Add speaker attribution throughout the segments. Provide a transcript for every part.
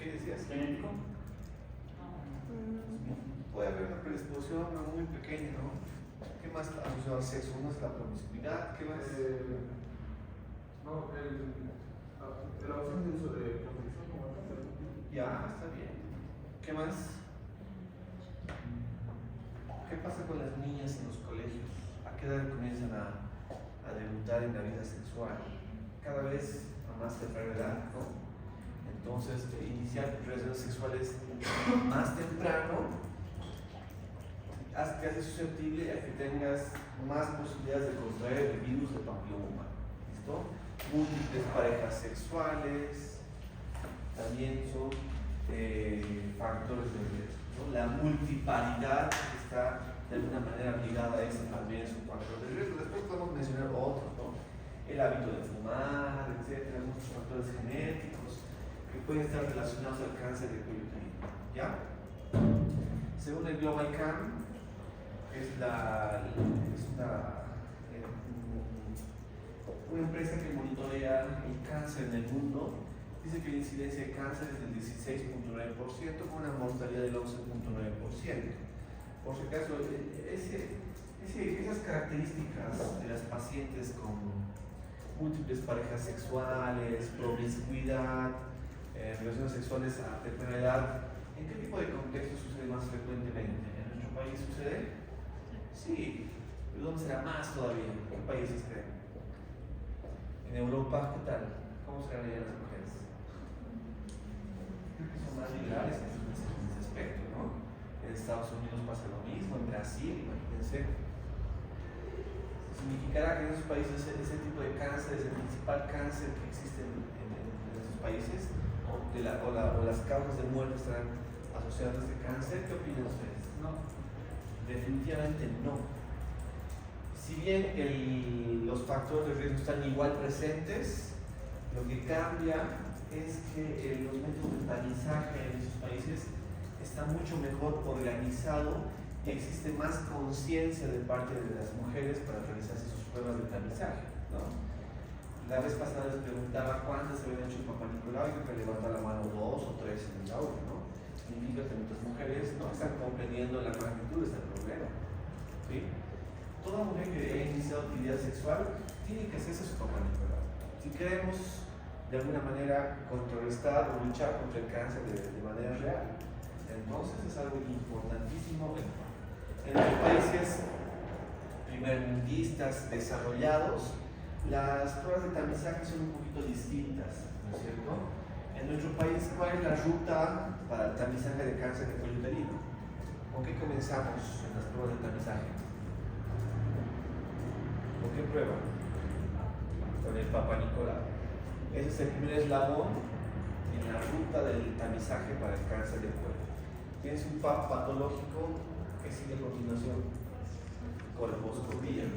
Speaker 1: ¿Qué decías?
Speaker 2: ¿Genético?
Speaker 1: Puede haber una predisposición, pero muy pequeña, ¿no? ¿Qué más asociado al sexo? Uno es la promiscuidad, ¿qué más?
Speaker 3: No, la opción de uso de protección como tal.
Speaker 1: Ya, está bien. ¿Qué más? ¿Qué pasa con las niñas en los colegios? ¿A qué edad comienzan a debutar en la vida sexual? Cada vez a más temprana edad, ¿no? Entonces, iniciar relaciones sexuales más temprano te hace susceptible a que tengas más posibilidades de contraer el virus del papiloma humano. ¿Listo? Múltiples parejas sexuales también son factores de riesgo, ¿no? La multiparidad está de alguna manera ligada a ese también es un factor de riesgo. Después podemos mencionar otros, ¿no? El hábito de fumar, etcétera, muchos factores genéticos que pueden estar relacionados al cáncer de cuello uterino. ¿Ya? Según el GlobalCam, es una empresa que monitorea el cáncer en el mundo, dice que la incidencia de cáncer es del 16.9% con una mortalidad del 11.9%. Por si acaso, esas características de las pacientes con múltiples parejas sexuales, promiscuidad, relaciones sexuales a temprana edad, ¿en qué tipo de contextos sucede más frecuentemente? ¿En nuestro país sucede? Sí, pero ¿dónde será más todavía? ¿En qué países creen? En Europa, ¿qué tal? ¿Cómo se ganan las mujeres? Creo que son más liberales en ese aspecto, ¿no? En Estados Unidos pasa lo mismo, en Brasil, imagínense. Significará que en esos países ese tipo de cáncer es el principal cáncer que existe en esos países, o las causas de muerte estarán asociadas a este cáncer. ¿Qué opinan ustedes? No, definitivamente no. Si bien los factores de riesgo están igual presentes, lo que cambia es que los métodos de tamizaje en esos países están mucho mejor organizados y existe más conciencia de parte de las mujeres para realizarse sus pruebas de tamizaje, ¿no? La vez pasada les preguntaba cuántas se habían hecho el Papá Nicolau y creo que levanta la mano 2 o 3 en el aula, ¿no? Significa que muchas mujeres no están comprendiendo la magnitud de este problema, ¿sí? Toda mujer que haya iniciado actividad sexual tiene que hacerse su Papá Nicolau. Si queremos de alguna manera contrarrestar o luchar contra el cáncer de manera real, entonces es algo importantísimo. En los países primermundistas desarrollados, las pruebas de tamizaje son un poquito distintas, ¿no es cierto? En nuestro país, ¿cuál es la ruta para el tamizaje de cáncer de cuello uterino? ¿Con qué comenzamos en las pruebas de tamizaje? ¿Con qué prueba? Con el Papá Nicolau. Ese es el primer eslabón en la ruta del tamizaje para el cáncer de cuello. Tienes un PAP patológico que sigue a continuación, colposcopía.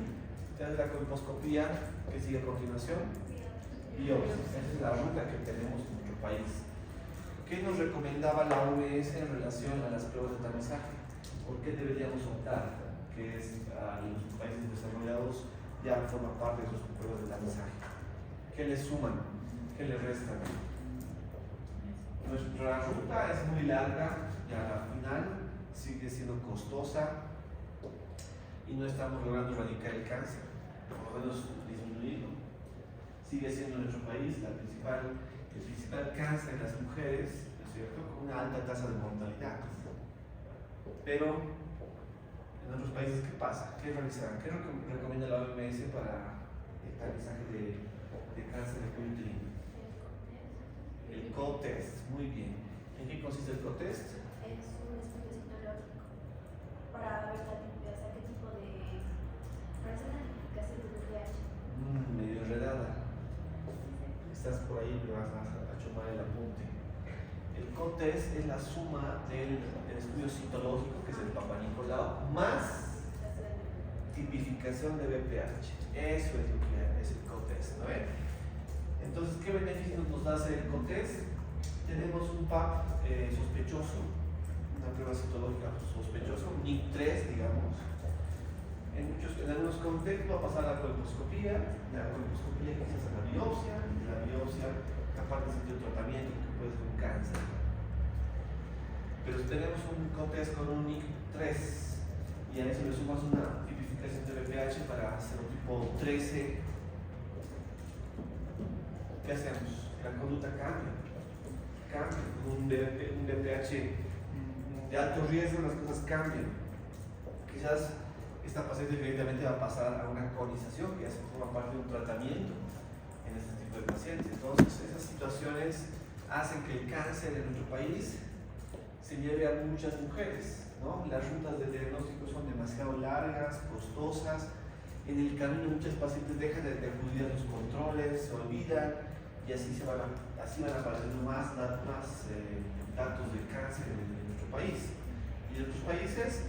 Speaker 1: Tienes la colposcopía que sigue a continuación, biopsia. Esa es la ruta que tenemos en nuestro país. ¿Qué nos recomendaba la OMS en relación a las pruebas de tamizaje? ¿Por qué deberíamos optar? Que es a los países desarrollados ya forma parte de sus pruebas de tamizaje. ¿Qué les suman? ¿Qué les restan? Nuestra ruta es muy larga y a la final sigue siendo costosa y no estamos logrando erradicar el cáncer, por lo menos disminuirlo. Sigue siendo en nuestro país el principal cáncer en las mujeres, ¿no es cierto?, con una alta tasa de mortalidad. Pero en otros países, ¿qué pasa? ¿Qué realizarán? ¿Qué recomienda la OMS para el tamizaje de cáncer de cuello uterino? El co-test, muy bien. ¿En qué consiste el co-test?
Speaker 4: Es un estudio citológico para ver la limpieza, qué tipo de. Para hacer la identificación de VIH.
Speaker 1: Medio enredada. Estás por ahí, pero vas a chumar el apunte. El co-test es la suma del estudio citológico, que es el Papá Nicolau, más tipificación de VPH. Eso es lo que es el co-test, ¿no? Entonces, ¿qué beneficios nos da hacer el co-test? Tenemos un PAP sospechoso, una prueba citológica sospechosa, un NIC3, digamos. En algunos contextos va a pasar la colposcopía quizás a la biopsia, y la biopsia capaz de sentir un tratamiento que puede ser un cáncer. Pero si tenemos un contexto con un NIC 3 y a eso le sumas una tipificación de BPH para serotipo 13, ¿qué hacemos? La conducta cambia. Un BPH de alto riesgo, las cosas cambian. Quizás esta paciente directamente va a pasar a una colonización, que ya se forma parte de un tratamiento en este tipo de pacientes. Entonces, esas situaciones hacen que el cáncer en nuestro país se lleve a muchas mujeres, ¿no? Las rutas de diagnóstico son demasiado largas, costosas. En el camino muchas pacientes dejan de acudir a los controles, se olvidan y así van apareciendo más datos de cáncer en nuestro país. Y en otros países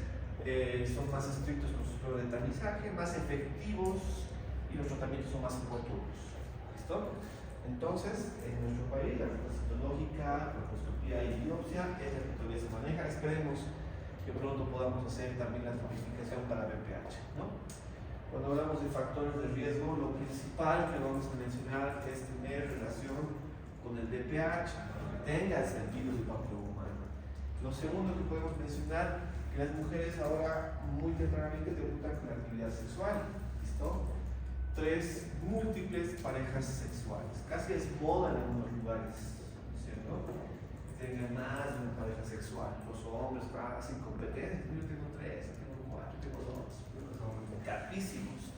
Speaker 1: son más estrictos con sus pruebas de tamizaje, más efectivos y los tratamientos son más oportunos. ¿Listo? Entonces, en nuestro país la ruta citológica, laparoscopía y biopsia es la que todavía se maneja. Esperemos que pronto podamos hacer también la tipificación para BPH, ¿no? Cuando hablamos de factores de riesgo, lo principal que vamos a mencionar es tener relación con el BPH, que tenga el virus del papiloma humano. Lo segundo que podemos mencionar, que las mujeres ahora muy tempranamente debutan con la actividad sexual. ¿Listo? 3 múltiples parejas sexuales. Casi es moda en algunos lugares, ¿cierto? Tengan más de una pareja sexual. Los hombres hacen competencias. Yo tengo 3, tengo 4, tengo 2. Capísimos.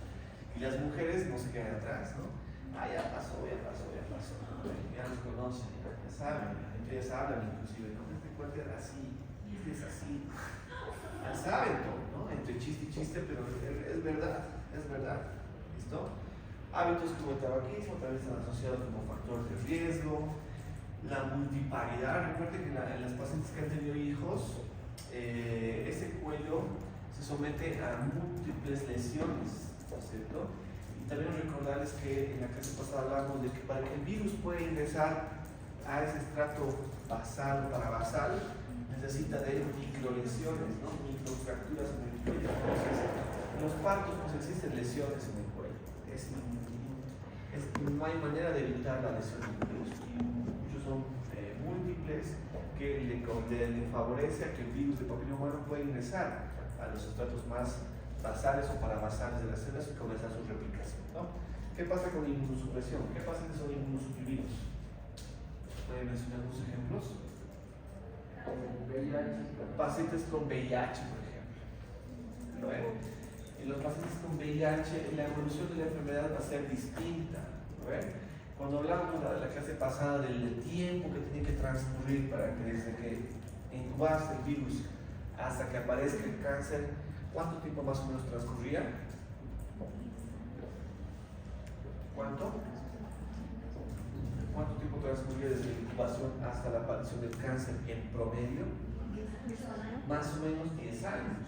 Speaker 1: Y las mujeres no se quedan atrás, ¿no? Ya pasó. Ya los conocen, ya saben, entre ellas hablan inclusive, ¿no? Este cuate era así, este es así. Ya saben todo, ¿no? Entre chiste y chiste, pero es verdad. ¿Listo? Hábitos como el tabaquismo también están asociados como factor de riesgo. La multiparidad, recuerden que en las pacientes que han tenido hijos, ese cuello se somete a múltiples lesiones, ¿cierto? Y también recordarles que en la clase pasada hablamos de que para que el virus pueda ingresar a ese estrato basal o parabasal, necesita de microlesiones, ¿no? Microfracturas en el cuello. Entonces, en los partos pues existen lesiones en el cuello. No hay manera de evitar la lesión del virus y muchos son múltiples que le favorece a que el virus de papiloma humano pueda ingresar a los estratos más basales o parabasales de las células y comenzar su replicación, ¿no? ¿Qué pasa con la inmunosupresión? ¿Qué pacientes son inmunosuprimidos? ¿Pueden mencionar algunos ejemplos? Pacientes con VIH, por ejemplo. ¿Lo ven? En los pacientes con VIH, la evolución de la enfermedad va a ser distinta. ¿Lo ven? Cuando hablamos de la clase pasada del tiempo que tiene que transcurrir para que desde que incubase el virus hasta que aparezca el cáncer, ¿cuánto tiempo más o menos transcurría? ¿Cuánto tiempo transcurría desde la incubación hasta la aparición del cáncer en promedio? Más o menos 10 años.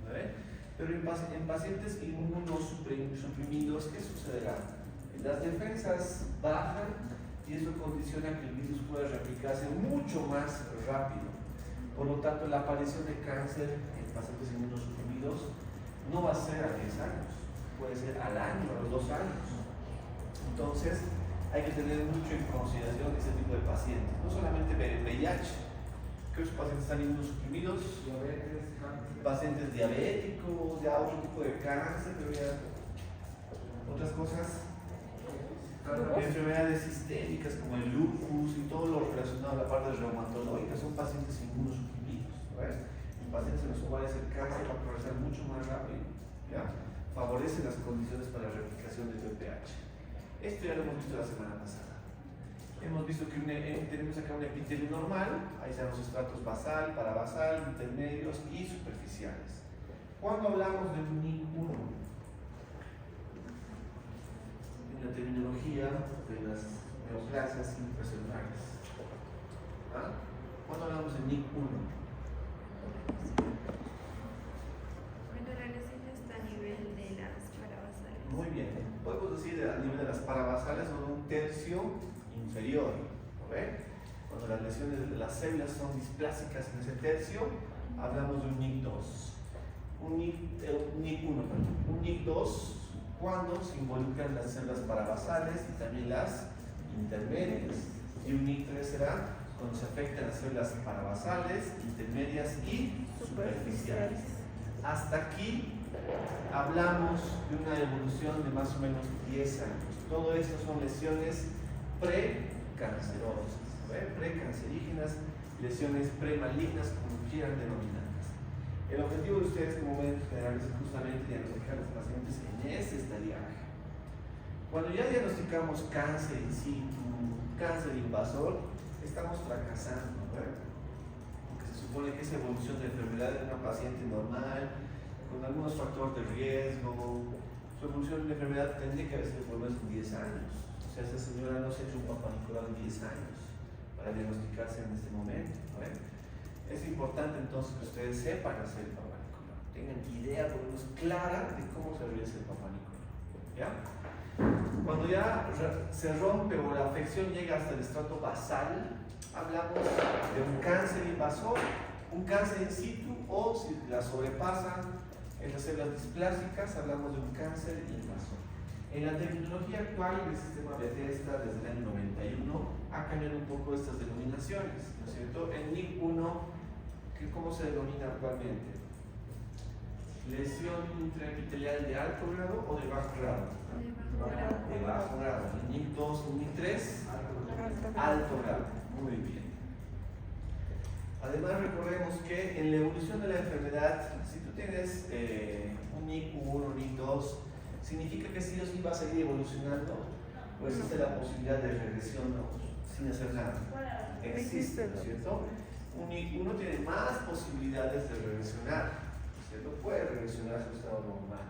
Speaker 1: ¿Ve? Pero en pacientes inmunosuprimidos, ¿qué sucederá? Las defensas bajan y eso condiciona que el virus pueda replicarse mucho más rápido. Por lo tanto, la aparición de cáncer en pacientes inmunosuprimidos no va a ser a 10 años, puede ser al año, a los 2 años. Entonces, hay que tener mucho en consideración ese tipo de pacientes. No solamente VIH, que los pacientes están inmunosuprimidos, pacientes diabéticos, ya otro tipo de cáncer, pero ya otras cosas, enfermedades sistémicas como el lupus y todo lo relacionado a la parte reumatológica son pacientes inmunosuprimidos, ¿ves? Pacientes en los cuales el cáncer va a progresar mucho más rápido, ¿ya? Favorecen las condiciones para la replicación del VPH. Esto ya lo hemos visto la semana pasada. Hemos visto que tenemos acá un epitelio normal, ahí están los estratos basal, parabasal, intermedios y superficiales. Cuando hablamos de un NIC1, en la terminología de las neoplasias intracelulares, ¿cuándo hablamos de NIC1?
Speaker 2: Cuando la lesión está a nivel de las parabasales.
Speaker 1: Muy bien, podemos decir a nivel de las parabasales son un tercio inferior, ¿no ven? Cuando las lesiones de las células son displásicas en ese tercio, hablamos de un NIC2. Un NIC2 cuando se involucran las células parabasales y también las intermedias. Y un NIC3 será cuando se afectan las células parabasales, intermedias y superficiales. Hasta aquí hablamos de una evolución de más o menos 10 años. Todo esto son lesiones precancerosas, precancerígenas, lesiones premalignas, como quieran denominarlas. El objetivo de ustedes como médicos generales es justamente diagnosticar a los pacientes en ese estadiaje. Cuando ya diagnosticamos cáncer in situ, cáncer invasor, estamos fracasando, ¿verdad? Porque se supone que esa evolución de enfermedad de una paciente normal, con algunos factores de riesgo, su evolución de enfermedad tendría que haber sido por lo menos 10 años. O sea, esa señora no se ha hecho un Papa Nicolau en 10 años para diagnosticarse en este momento, ¿verdad? Es importante entonces que ustedes sepan hacer el Papa Nicolau, tengan idea por lo menos clara de cómo se realiza el Papa Nicolau, ¿ya? Cuando ya se rompe o la afección llega hasta el estrato basal, hablamos de un cáncer invasor, un cáncer in situ, o si la sobrepasan en las células displásicas, hablamos de un cáncer invasor. En la terminología actual del sistema Bethesda desde el año 91 ha cambiado un poco estas denominaciones, ¿no es cierto? En NIC1, ¿cómo se denomina actualmente? ¿Lesión intraepitelial de alto grado o de bajo grado? De bajo grado. En NIC2 y NIC3, alto grado. Muy bien. Además, recordemos que en la evolución de la enfermedad, si tú tienes un NIC1, un NIC2, significa que sí o sí va a seguir evolucionando, o existe la posibilidad de regresión sin hacer nada. Existe, ¿no es cierto? Un NIC1 tiene más posibilidades de regresionar. ¿Cierto? Puede regresionar a su estado normal.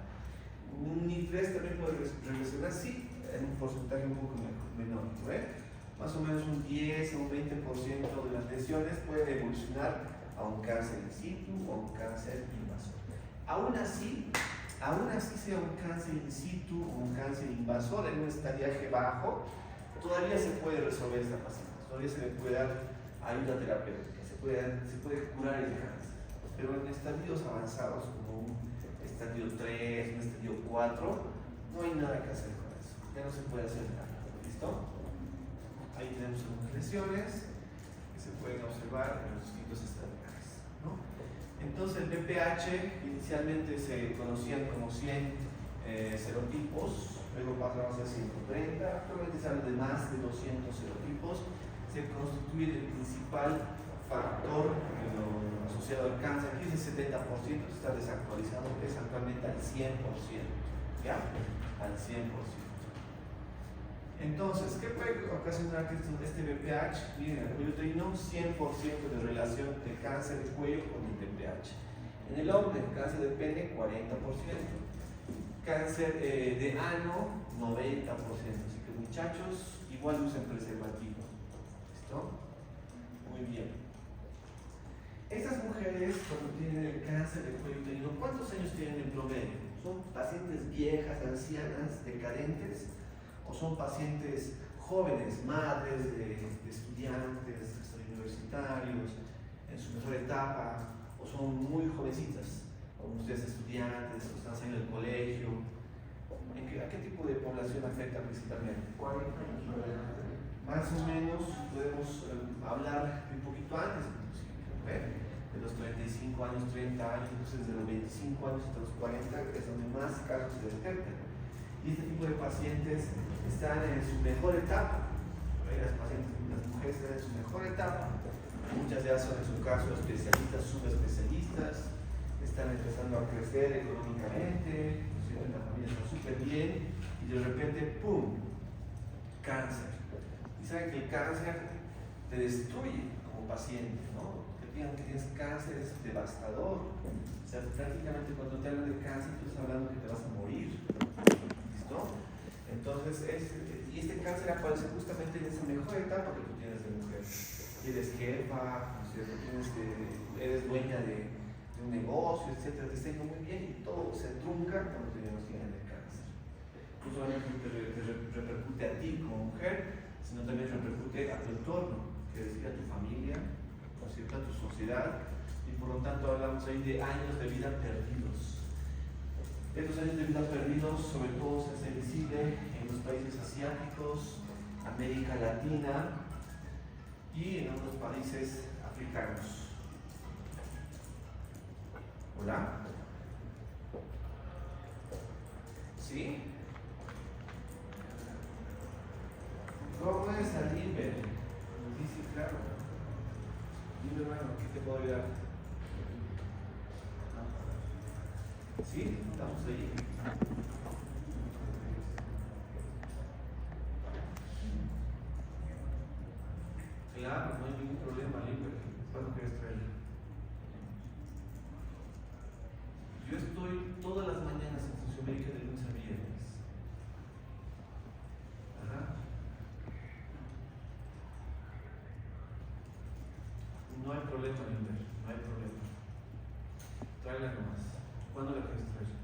Speaker 1: Un NIC3 también puede regresionar, sí, en un porcentaje un poco menor, ¿no? Más o menos un 10 o un 20% de las lesiones pueden evolucionar a un cáncer in situ o un cáncer invasor. Aún así sea un cáncer in situ o un cáncer invasor en un estadiaje bajo, todavía se puede resolver esta paciente, todavía se le puede dar ayuda terapéutica, se puede curar el cáncer. Pero en estadios avanzados como un estadio 3, un estadio 4, no hay nada que hacer con eso, ya no se puede hacer nada. ¿Listo? Ahí tenemos algunas lesiones que se pueden observar en los distintos estadios, ¿no? Entonces el BPH inicialmente se conocían como 100 serotipos, luego pasaron a ser 130, actualmente se habla de más de 200 serotipos. Se constituye el principal factor asociado al cáncer. Aquí es el 70%, está desactualizado, es actualmente al 100%, ¿ya? Al 100%. Entonces, ¿qué puede ocasionar este BPH? Miren, el cuello uterino, 100% de relación de cáncer de cuello con el BPH. En el hombre, cáncer de pene, 40%. Cáncer de ano, 90%. Así que muchachos, igual usen preservativo. ¿Listo? Muy bien. Estas mujeres, cuando tienen el cáncer de cuello uterino, ¿cuántos años tienen en promedio? ¿Son pacientes viejas, ancianas, decadentes? ¿O son pacientes jóvenes, madres de estudiantes, universitarios, en su mejor etapa? ¿O son muy jovencitas, como ustedes estudiantes, o están saliendo del colegio? ¿A qué tipo de población afecta principalmente?
Speaker 3: 40 años.
Speaker 1: Más o menos podemos hablar de un poquito antes, inclusive, de los 35 años, 30 años, entonces de los 25 años hasta los 40 es donde más casos se detectan. Y este tipo de pacientes están en su mejor etapa. Las mujeres están en su mejor etapa. Muchas de ellas son en su caso especialistas, subespecialistas, están empezando a crecer económicamente, la familia está súper bien y de repente, ¡pum!, cáncer. Y saben que el cáncer te destruye como paciente, ¿no? Que digan que tienes cáncer es devastador. O sea, prácticamente cuando te hablan de cáncer, tú estás hablando que te vas a morir. ¿Listo? Entonces, y este cáncer aparece justamente en esa mejor etapa que tú tienes de mujer. Eres jefa, ¿no es cierto? Eres dueña de un negocio, etcétera, te está yendo muy bien y todo se trunca cuando te diagnostican el cáncer. No solamente te repercute a ti como mujer, sino también repercute a tu entorno, que decir, a tu familia, ¿no es cierto?, a tu sociedad, y por lo tanto hablamos ahí de años de vida perdidos. Estos años de vida perdidos sobre todo se hace visible en los países asiáticos, América Latina, y en algunos países africanos. ¿Hola? ¿Sí? ¿Cómo es a Limber? Sí, sí, claro. Dime, hermano, ¿qué te puedo ayudar? ¿Sí? Estamos ahí. Claro, no hay ningún problema, Limber. ¿Cuándo quieres traerlo? Yo estoy todas las mañanas en Función Médica de lunes a viernes. Ajá. No hay problema, Limber, no hay problema. Tráela nomás. ¿Cuándo la quieres traer?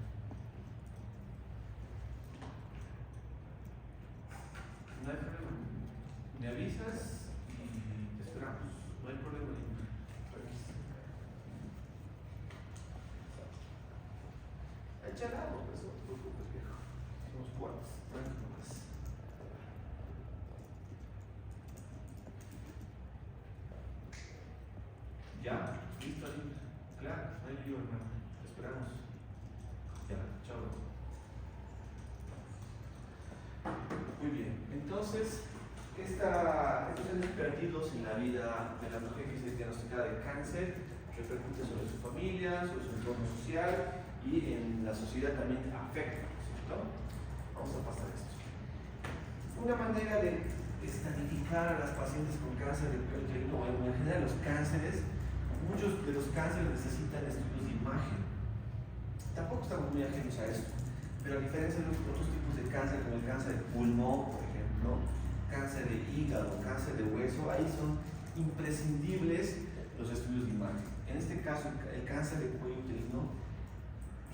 Speaker 1: No hay problema. Me avisas y te esperamos. No hay problema, Limber. Revisa. Echarado, pues no te preocupes, viejo. Somos cuates, tranquilo más. ¿Ya? ¿Listo, Limber? Claro, no hay lío, hermano. Te esperamos. Ya, chao. Muy bien, entonces, estos años perdidos en la vida de la mujer que se diagnosticada de cáncer repercute sobre su familia, sobre su entorno social y en la sociedad también afecta, ¿cierto? Vamos a pasar esto. Una manera de estadificar a las pacientes con cáncer de cuello uterino, o en general los cánceres, muchos de los cánceres necesitan estudios de imagen. Tampoco estamos muy ajenos a esto, pero a diferencia de los otros tipos de cáncer, como el cáncer de pulmón, por ejemplo, cáncer de hígado, cáncer de hueso, ahí son imprescindibles los estudios de imagen. En este caso, el cáncer de cuello uterino,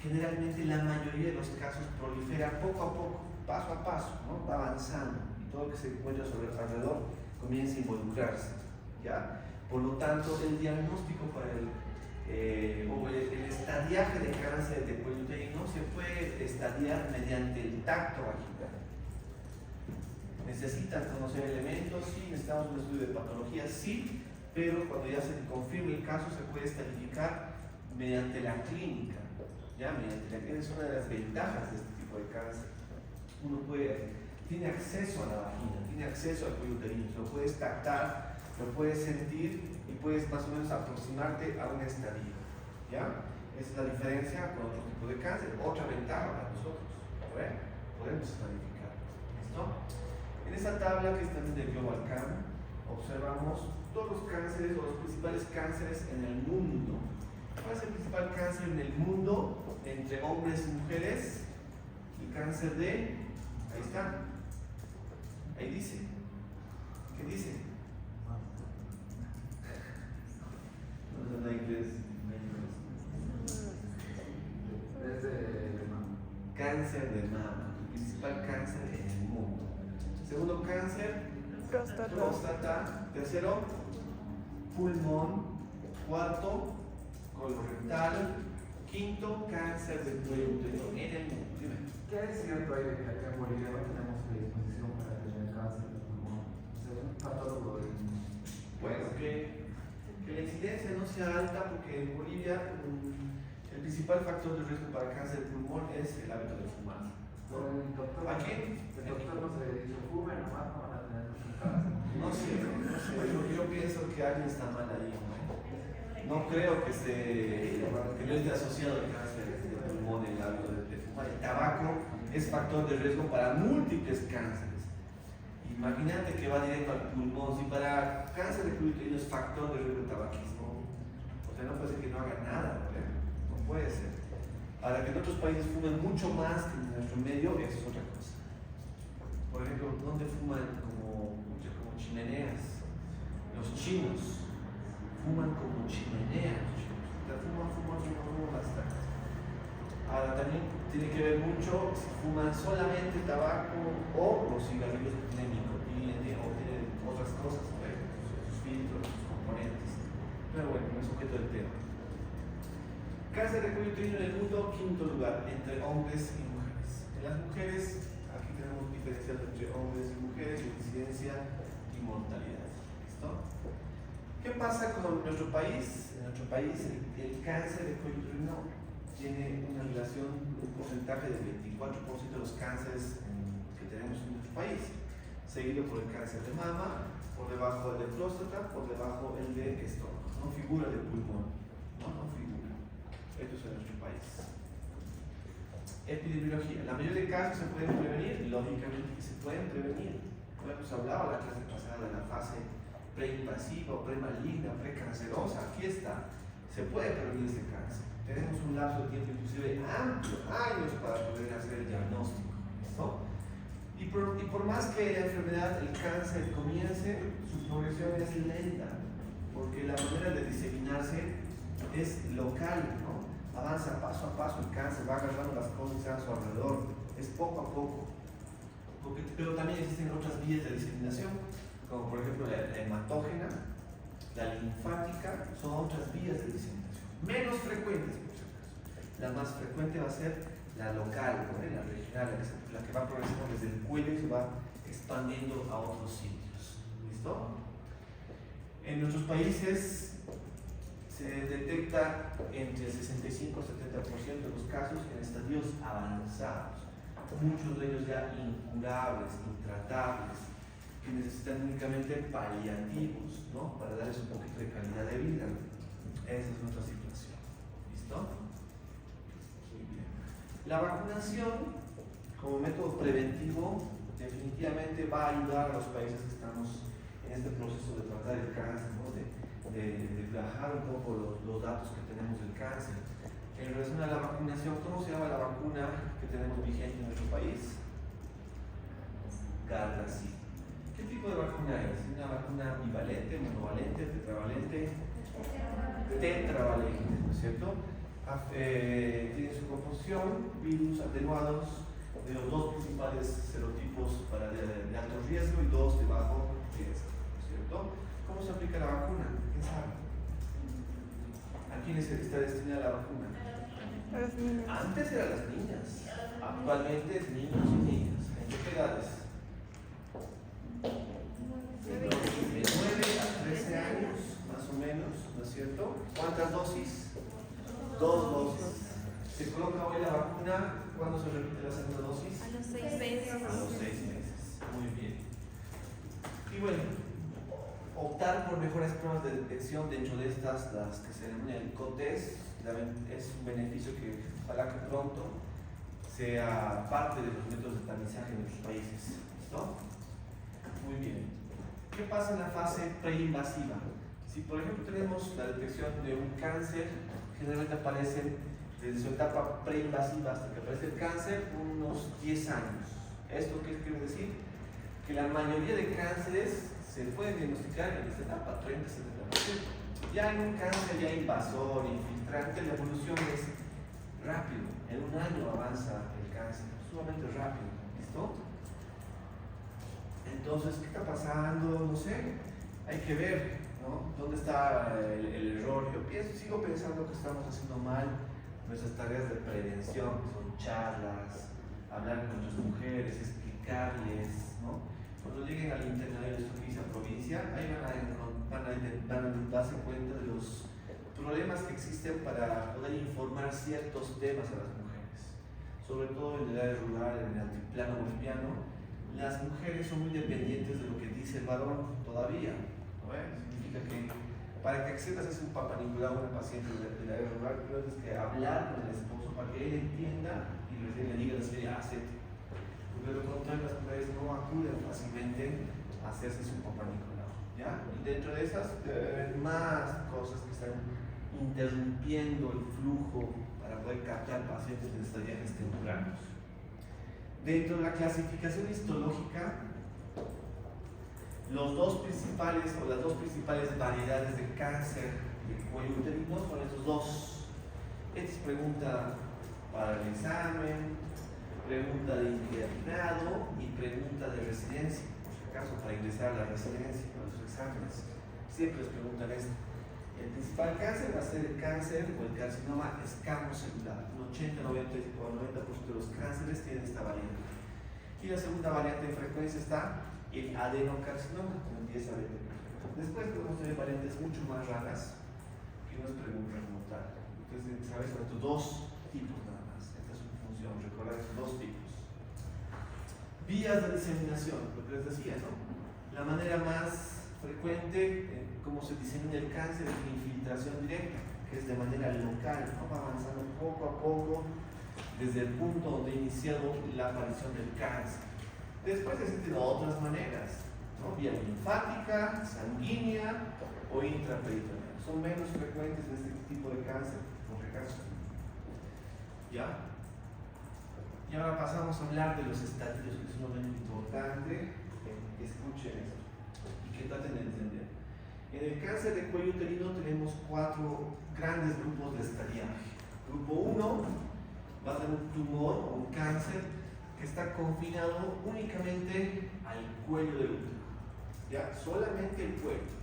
Speaker 1: generalmente la mayoría de los casos prolifera poco a poco, paso a paso, ¿no? Va avanzando y todo lo que se encuentra sobre alrededor comienza a involucrarse, ¿ya? Por lo tanto, el diagnóstico para el estadiaje de cáncer de cuello uterino se puede estadiar mediante el tacto vaginal. ¿Necesitan conocer elementos? Sí. ¿Necesitamos un estudio de patología? Sí, pero cuando ya se confirme el caso se puede estadificar mediante la clínica, ¿ya? Mediante la clínica es una de las ventajas de este tipo de cáncer. Uno tiene acceso a la vagina, tiene acceso al cuello uterino, lo puedes tactar, lo puedes sentir y puedes más o menos aproximarte a un estadio, ¿ya? Esa es la diferencia con otro tipo de cáncer. Otra ventaja para nosotros, ¿bueno? Podemos estadificar, ¿listo? En esta tabla que está en el Global Can, observamos todos los cánceres o los principales cánceres en el mundo. ¿Cuál es el principal cáncer en el mundo entre hombres y mujeres? El cáncer de... ahí está. Ahí dice. ¿Qué dice? No hay inglés. Cáncer de mama, el principal cáncer en el mundo. Segundo cáncer, próstata. Tercero, pulmón. Cuarto, colorectal. Quinto, cáncer de cuello uterino en el mundo. Dime.
Speaker 3: ¿Qué es cierto ahí de que acá en Bolivia no tenemos predisposición para tener cáncer de pulmón? O sea, es un patólogo de...
Speaker 1: Bueno, que la incidencia no sea alta porque en Bolivia el principal factor de riesgo para cáncer de pulmón es el hábito de fumar.
Speaker 3: Pero el doctor,
Speaker 1: ¿Aquí?
Speaker 3: El doctor no se dice, fumen nomás, no van a tener cáncer.
Speaker 1: No sé, yo pienso que alguien está mal ahí, ¿no? No creo que no esté asociado al cáncer de pulmón el hábito de fumar. El tabaco es factor de riesgo para múltiples cánceres. Imagínate que va directo al pulmón. Si para cáncer de cuello uterino es factor de riesgo el tabaquismo, o sea, no puede ser que no haga nada, ¿no? No puede ser. Para que en otros países fumen mucho más que en nuestro medio, eso es otra cosa. Por ejemplo, ¿dónde fuman como chimeneas? Los chinos fuman como chimeneas. Fuman bastante. Ahora también tiene que ver mucho si fuman solamente tabaco o los cigarrillos que tienen nicotina o tienen otras cosas, sus filtros, sus componentes. Pero bueno, no es objeto del tema. Cáncer de cuello uterino en el mundo, quinto lugar, entre hombres y mujeres. En las mujeres, aquí tenemos diferencias entre hombres y mujeres, incidencia y mortalidad. ¿Listo? ¿Qué pasa con nuestro país? En nuestro país el cáncer de cuello uterino tiene una relación, un porcentaje del 24% de los cánceres que tenemos en nuestro país, seguido por el cáncer de mama, por debajo el de próstata, por debajo el de estómago. No figura de pulmón, no figura. Esto es en nuestro país. Epidemiología. La mayoría de casos se pueden prevenir, lógicamente que se pueden prevenir. Hemos hablado la clase pasada de la fase preinvasiva, premaligna, precancerosa. Aquí está. Se puede prevenir este cáncer. Tenemos un lapso de tiempo inclusive amplio, años para poder hacer el diagnóstico. ¿Listo? Y por más que la enfermedad, el cáncer comience, su progresión es lenta, porque la manera de diseminarse es local, ¿no? Avanza paso a paso el cáncer, va agarrando las cosas a su alrededor, es poco a poco. Pero también existen otras vías de diseminación, como por ejemplo la hematógena, la linfática, son otras vías de diseminación, menos frecuentes por si acaso. La más frecuente va a ser la local, ¿no? La regional, la que va progresando desde el cuello y se va expandiendo a otros sitios. ¿Listo? En nuestros países se detecta entre el 65 y 70% de los casos en estadios avanzados, muchos de ellos ya incurables, intratables, que necesitan únicamente paliativos, ¿no? Para darles un poquito de calidad de vida. Esa es nuestra situación. ¿Listo? Muy bien. La vacunación como método preventivo definitivamente va a ayudar a los países que estamos en este proceso de tratar el cáncer, ¿no? de bajar un poco los datos que tenemos del cáncer. En relación a la vacunación, ¿cómo se llama la vacuna que tenemos vigente en nuestro país? Gardasil. ¿Qué tipo de vacuna es? ¿Una vacuna bivalente, monovalente, tetravalente? Tetravalente, ¿no es cierto? Tiene su composición, virus atenuados de los dos principales serotipos para de alto riesgo y dos de bajo riesgo, ¿no es cierto? ¿Cómo se aplica la vacuna? ¿Quién sabe? ¿A quiénes está destinada la vacuna?
Speaker 2: A los niños.
Speaker 1: Antes eran las niñas, actualmente es niños y niñas. ¿En qué edades? De 9 a 13 años, más o menos, ¿no es cierto? ¿Cuántas dosis? 2 dosis. Se coloca hoy la vacuna, ¿cuándo se repite la segunda dosis?
Speaker 2: A los 6 meses.
Speaker 1: A los 6 meses. Muy bien. Y bueno, optar por mejores pruebas de detección dentro de estas, las que se denominan el COTES, es un beneficio que ojalá que pronto sea parte de los métodos de tamizaje en nuestros países. ¿Listo? Muy bien. ¿Qué pasa en la fase preinvasiva? Si por ejemplo tenemos la detección de un cáncer, generalmente aparecen desde su etapa preinvasiva hasta que aparece el cáncer unos 10 años. ¿Esto qué quiere decir? Que la mayoría de cánceres se pueden diagnosticar en esta etapa, 30-70%. Ya en un cáncer ya invasor, infiltrante, la evolución es rápido. En un año avanza el cáncer, sumamente rápido. ¿Listo? Entonces, ¿qué está pasando? No sé, hay que ver, ¿no? ¿Dónde está el error? Yo sigo pensando que estamos haciendo mal nuestras tareas de prevención, que son charlas, hablar con nuestras mujeres, explicarles, ¿no? Cuando lleguen al internado de esta provincia, ahí van a darse cuenta de los problemas que existen para poder informar ciertos temas a las mujeres, sobre todo en el área rural, en el altiplano boliviano. Las mujeres son muy dependientes de lo que dice el varón todavía, ¿no? Significa que para que accedas a ser un papá Nicolau, una paciente del área rural, tienes que hablar con el esposo para que él entienda y le diga la serie acepte. Porque de lo contrario las mujeres no acuden fácilmente a hacerse su papá Nicolau, ¿ya? Y dentro de esas más cosas que están interrumpiendo el flujo para poder captar pacientes en estadios tempranos. Dentro de la clasificación histológica, las dos principales variedades de cáncer de cuello uterino son estos dos. Esta es pregunta para el examen, pregunta de internado y pregunta de residencia, por si acaso para ingresar a la residencia, para los exámenes. Siempre les preguntan esto. El principal cáncer va a ser el cáncer o el carcinoma escamocelular. Un 80-90% de los cánceres tienen esta variante. Y la segunda variante de frecuencia está el adenocarcinoma, con 10 a 20%. Después podemos tener variantes mucho más raras que nos preguntan como tal. Entonces, sabes sobre estos dos tipos nada más. Esta es su función, recordar estos dos tipos. Vías de diseminación, lo que les decía, ¿no? La manera más frecuente, cómo se disemina el cáncer, es la infiltración directa, que es de manera local, ¿no? Va avanzando poco a poco desde el punto donde ha iniciado la aparición del cáncer. Después existen otras maneras, ¿no? Vía linfática, sanguínea o intraperitoneal. Son menos frecuentes en este tipo de cáncer, por si acaso. ¿Ya? Y ahora pasamos a hablar de los estadios, que es un momento importante, que escuchen esto y que traten de entender. En el cáncer de cuello uterino tenemos 4 grandes grupos de estadiaje. Grupo 1 va a ser un tumor o un cáncer que está confinado únicamente al cuello del útero, ¿ya? Solamente el cuello.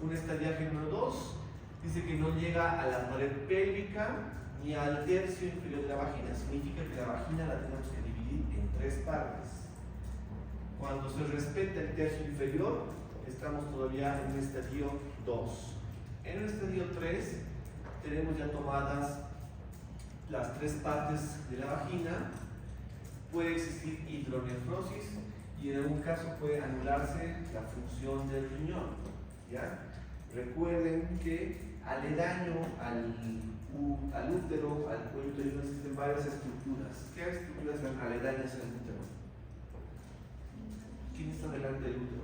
Speaker 1: Un estadiaje número 2 dice que no llega a la pared pélvica ni al tercio inferior de la vagina. Significa que la vagina la tenemos que dividir en 3 partes. Cuando se respeta el tercio inferior, estamos todavía en un estadio 2. En el estadio 3 tenemos ya tomadas las 3 partes de la vagina. Puede existir hidronefrosis y en algún caso puede anularse la función del riñón, ¿ya? Recuerden que aledaño al útero, al cuello uterino, existen varias estructuras. ¿Qué estructuras son aledañas al útero? ¿Quién está delante del útero?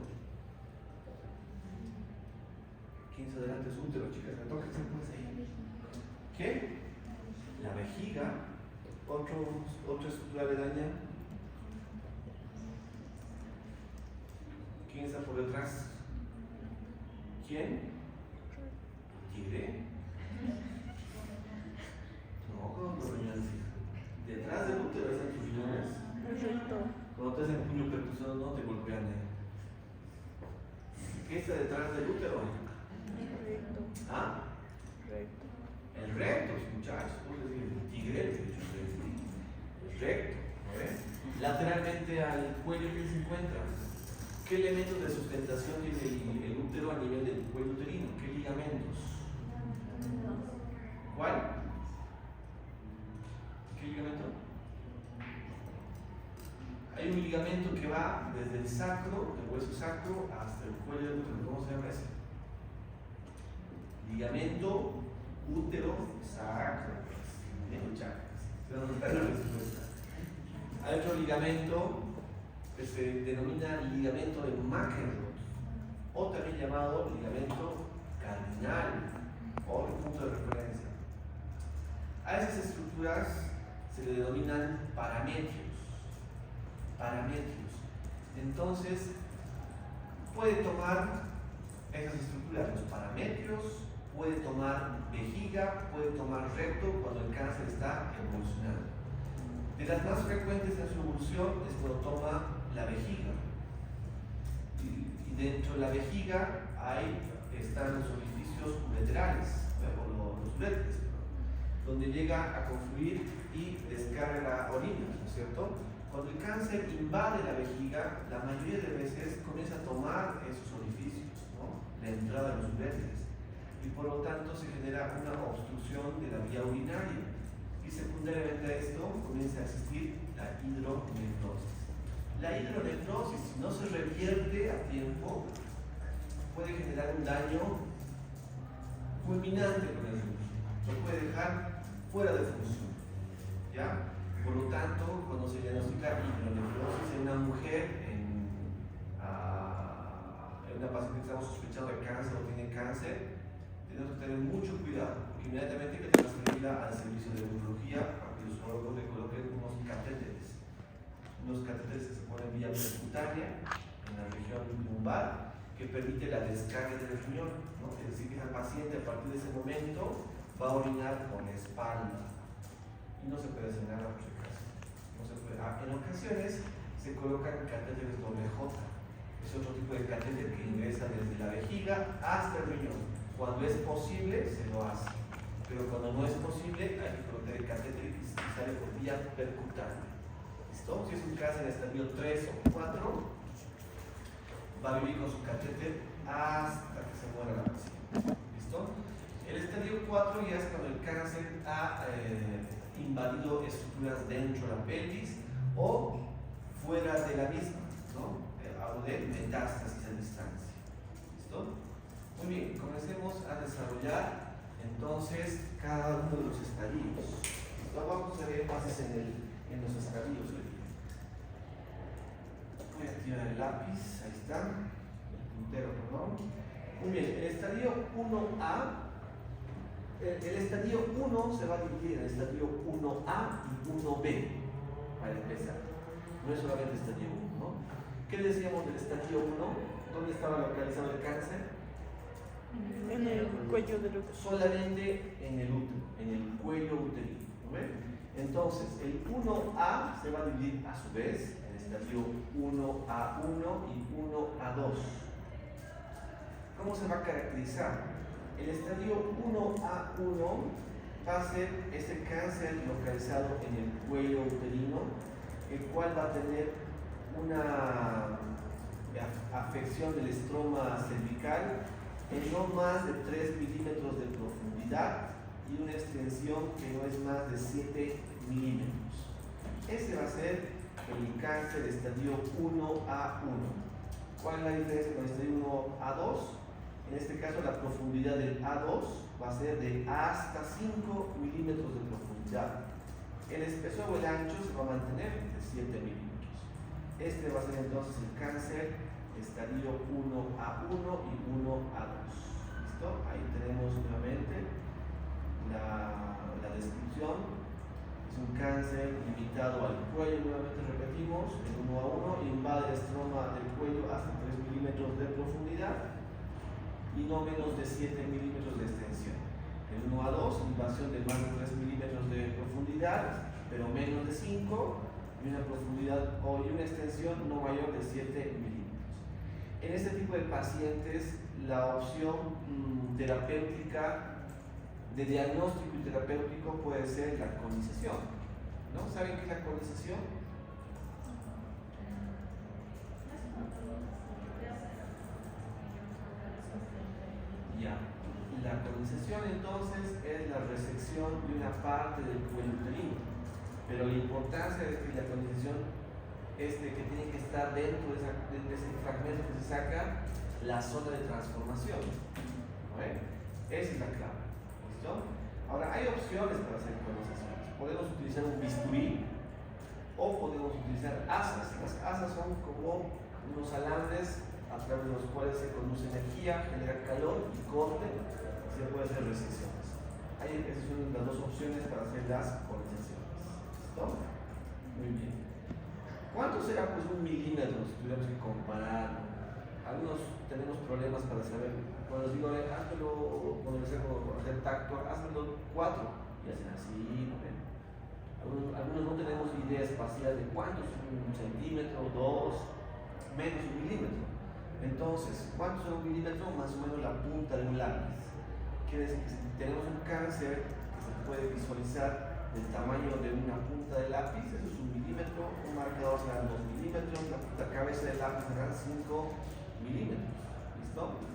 Speaker 1: ¿Quién está delante de su útero, chicas? ¿Me toca ese pues ahí? ¿Qué? La vejiga. Otra estructura aledaña. ¿Quién está por detrás? ¿Quién? ¿Tigre? No, ¿cómo los riñones? Detrás del útero están tus riñones. Cuando te hacen puño percusión no te golpean. ¿Qué está detrás del útero? ¿Ah? El recto, muchachos. El tigre, el recto. Lateralmente al cuello, ¿qué se encuentra? ¿Qué elementos de sustentación tiene el útero a nivel del cuello uterino? ¿Qué ligamentos? ¿Cuál? ¿Qué ligamento? Hay un ligamento que va desde el sacro, el hueso sacro, hasta el cuello del útero. ¿Cómo se llama ese? Ligamento útero sacro. Bien, muchachos. Se nos da la respuesta. Hay otro ligamento que se denomina ligamento de McEnroe, o también llamado ligamento cardinal, o punto de referencia. A esas estructuras se le denominan parametrios. Entonces, puede tomar esas estructuras, los parametrios, puede tomar vejiga, puede tomar recto cuando el cáncer está evolucionando. De las más frecuentes en su evolución es cuando toma la vejiga. Y dentro de la vejiga están los orificios ureterales, o los uretres, donde llega a confluir y descarga la orina, ¿no es cierto? Cuando el cáncer invade la vejiga, la mayoría de veces comienza a tomar esos orificios, ¿no? La entrada de los uretres. Y por lo tanto se genera una obstrucción de la vía urinaria. Y secundariamente a esto comienza a existir la hidronefrosis. La hidronefrosis, si no se revierte a tiempo, puede generar un daño fulminante con el riñón. Lo puede dejar fuera de función, ¿ya? Por lo tanto, cuando se diagnostica hidronefrosis en una mujer, en una paciente que estamos sospechando de cáncer o tiene cáncer, tenemos que tener mucho cuidado, porque inmediatamente hay que transferirla al servicio de urología para que los urólogos le coloquen unos catéteres que se ponen vía percutánea en la región lumbar, que permite la descarga del riñón, ¿no? Es decir, que esa paciente a partir de ese momento va a orinar por la espalda y no se puede hacer nada por si acaso. No se puede. En ocasiones se colocan catéteres doble J. Es otro tipo de catéter que ingresa desde la vejiga hasta el riñón. Cuando es posible se lo hace, pero cuando no es posible hay que colocar el catéter y sale por vía percutánea. ¿Listo? Si es un caso en estadio 3 o 4, va a vivir con su catéter hasta que se muera la paciente. ¿Listo? El estadio 4 ya es cuando el cáncer ha invadido estructuras dentro de la pelvis o fuera de la misma, ¿no? Hablo de metástasis a distancia. ¿Listo? Muy bien, comencemos a desarrollar entonces cada uno de los estadios. ¿Listo? Vamos a ver énfasis en los estadios. Voy a activar el lápiz, ahí está, el puntero, perdón. Muy bien, el estadio 1A. El estadio 1 se va a dividir en el estadio 1A y 1B para empezar. No es solamente el estadio 1, ¿no? ¿Qué decíamos del estadio 1? ¿Dónde estaba localizado el cáncer?
Speaker 5: En el cuello del útero.
Speaker 1: Solamente en el útero, en el cuello uterino. ¿No ven? Entonces, el 1A se va a dividir a su vez en el estadio 1A1 y 1A2. ¿Cómo se va a caracterizar? El estadio 1A1 va a ser ese cáncer localizado en el cuello uterino, el cual va a tener una afección del estroma cervical en no más de 3 milímetros de profundidad y una extensión que no es más de 7 milímetros. Ese va a ser el cáncer estadio 1A1. ¿Cuál es la diferencia con el estadio 1A2? En este caso, la profundidad del A2 va a ser de hasta 5 milímetros de profundidad. El espesor o el ancho se va a mantener de 7 milímetros. Este va a ser entonces el cáncer estadio 1A1 y 1A2. ¿Listo? Ahí tenemos nuevamente la descripción. Es un cáncer limitado al cuello, nuevamente repetimos, el 1A1 invade el estroma del cuello hasta 3 milímetros de profundidad y no menos de 7 milímetros de extensión. El 1A2, invasión de más de 3 milímetros de profundidad, pero menos de 5, y una profundidad y una extensión no mayor de 7 milímetros. En este tipo de pacientes, la opción terapéutica de diagnóstico y terapéutico puede ser la conización. ¿No? ¿Saben qué es la conización? Ya. La conización entonces es la resección de una parte del cuello uterino, pero la importancia de que la conización es de que tiene que estar dentro de ese fragmento que se saca la zona de transformación. ¿No? Esa es la clave. ¿Listo? Ahora, hay opciones para hacer conizaciones. Podemos utilizar un bisturí o podemos utilizar asas. Las asas son como unos alambres a través de los cuales se conduce energía, genera calor y corte, y se puede hacer resecciones. Esas son las dos opciones para hacer las conizaciones. ¿Listo? Muy bien. ¿Cuánto será pues 1 milímetro si tuviéramos que compararlo? Algunos tenemos problemas para saber. Cuando les digo, házmelo, cuando les hago hacer tacto, házmelo 4, y hacen así, ¿no ven? Algunos no tenemos idea espacial de cuánto es 1 centímetro, 2, menos 1 milímetro. Entonces, ¿cuánto es 1 milímetro? Más o menos la punta de un lápiz. Quiere decir que si tenemos un cáncer que se puede visualizar del tamaño de una punta de lápiz, eso es 1 milímetro, un marcador será 2 milímetros, la cabeza del lápiz será 5 milímetros. ¿Listo?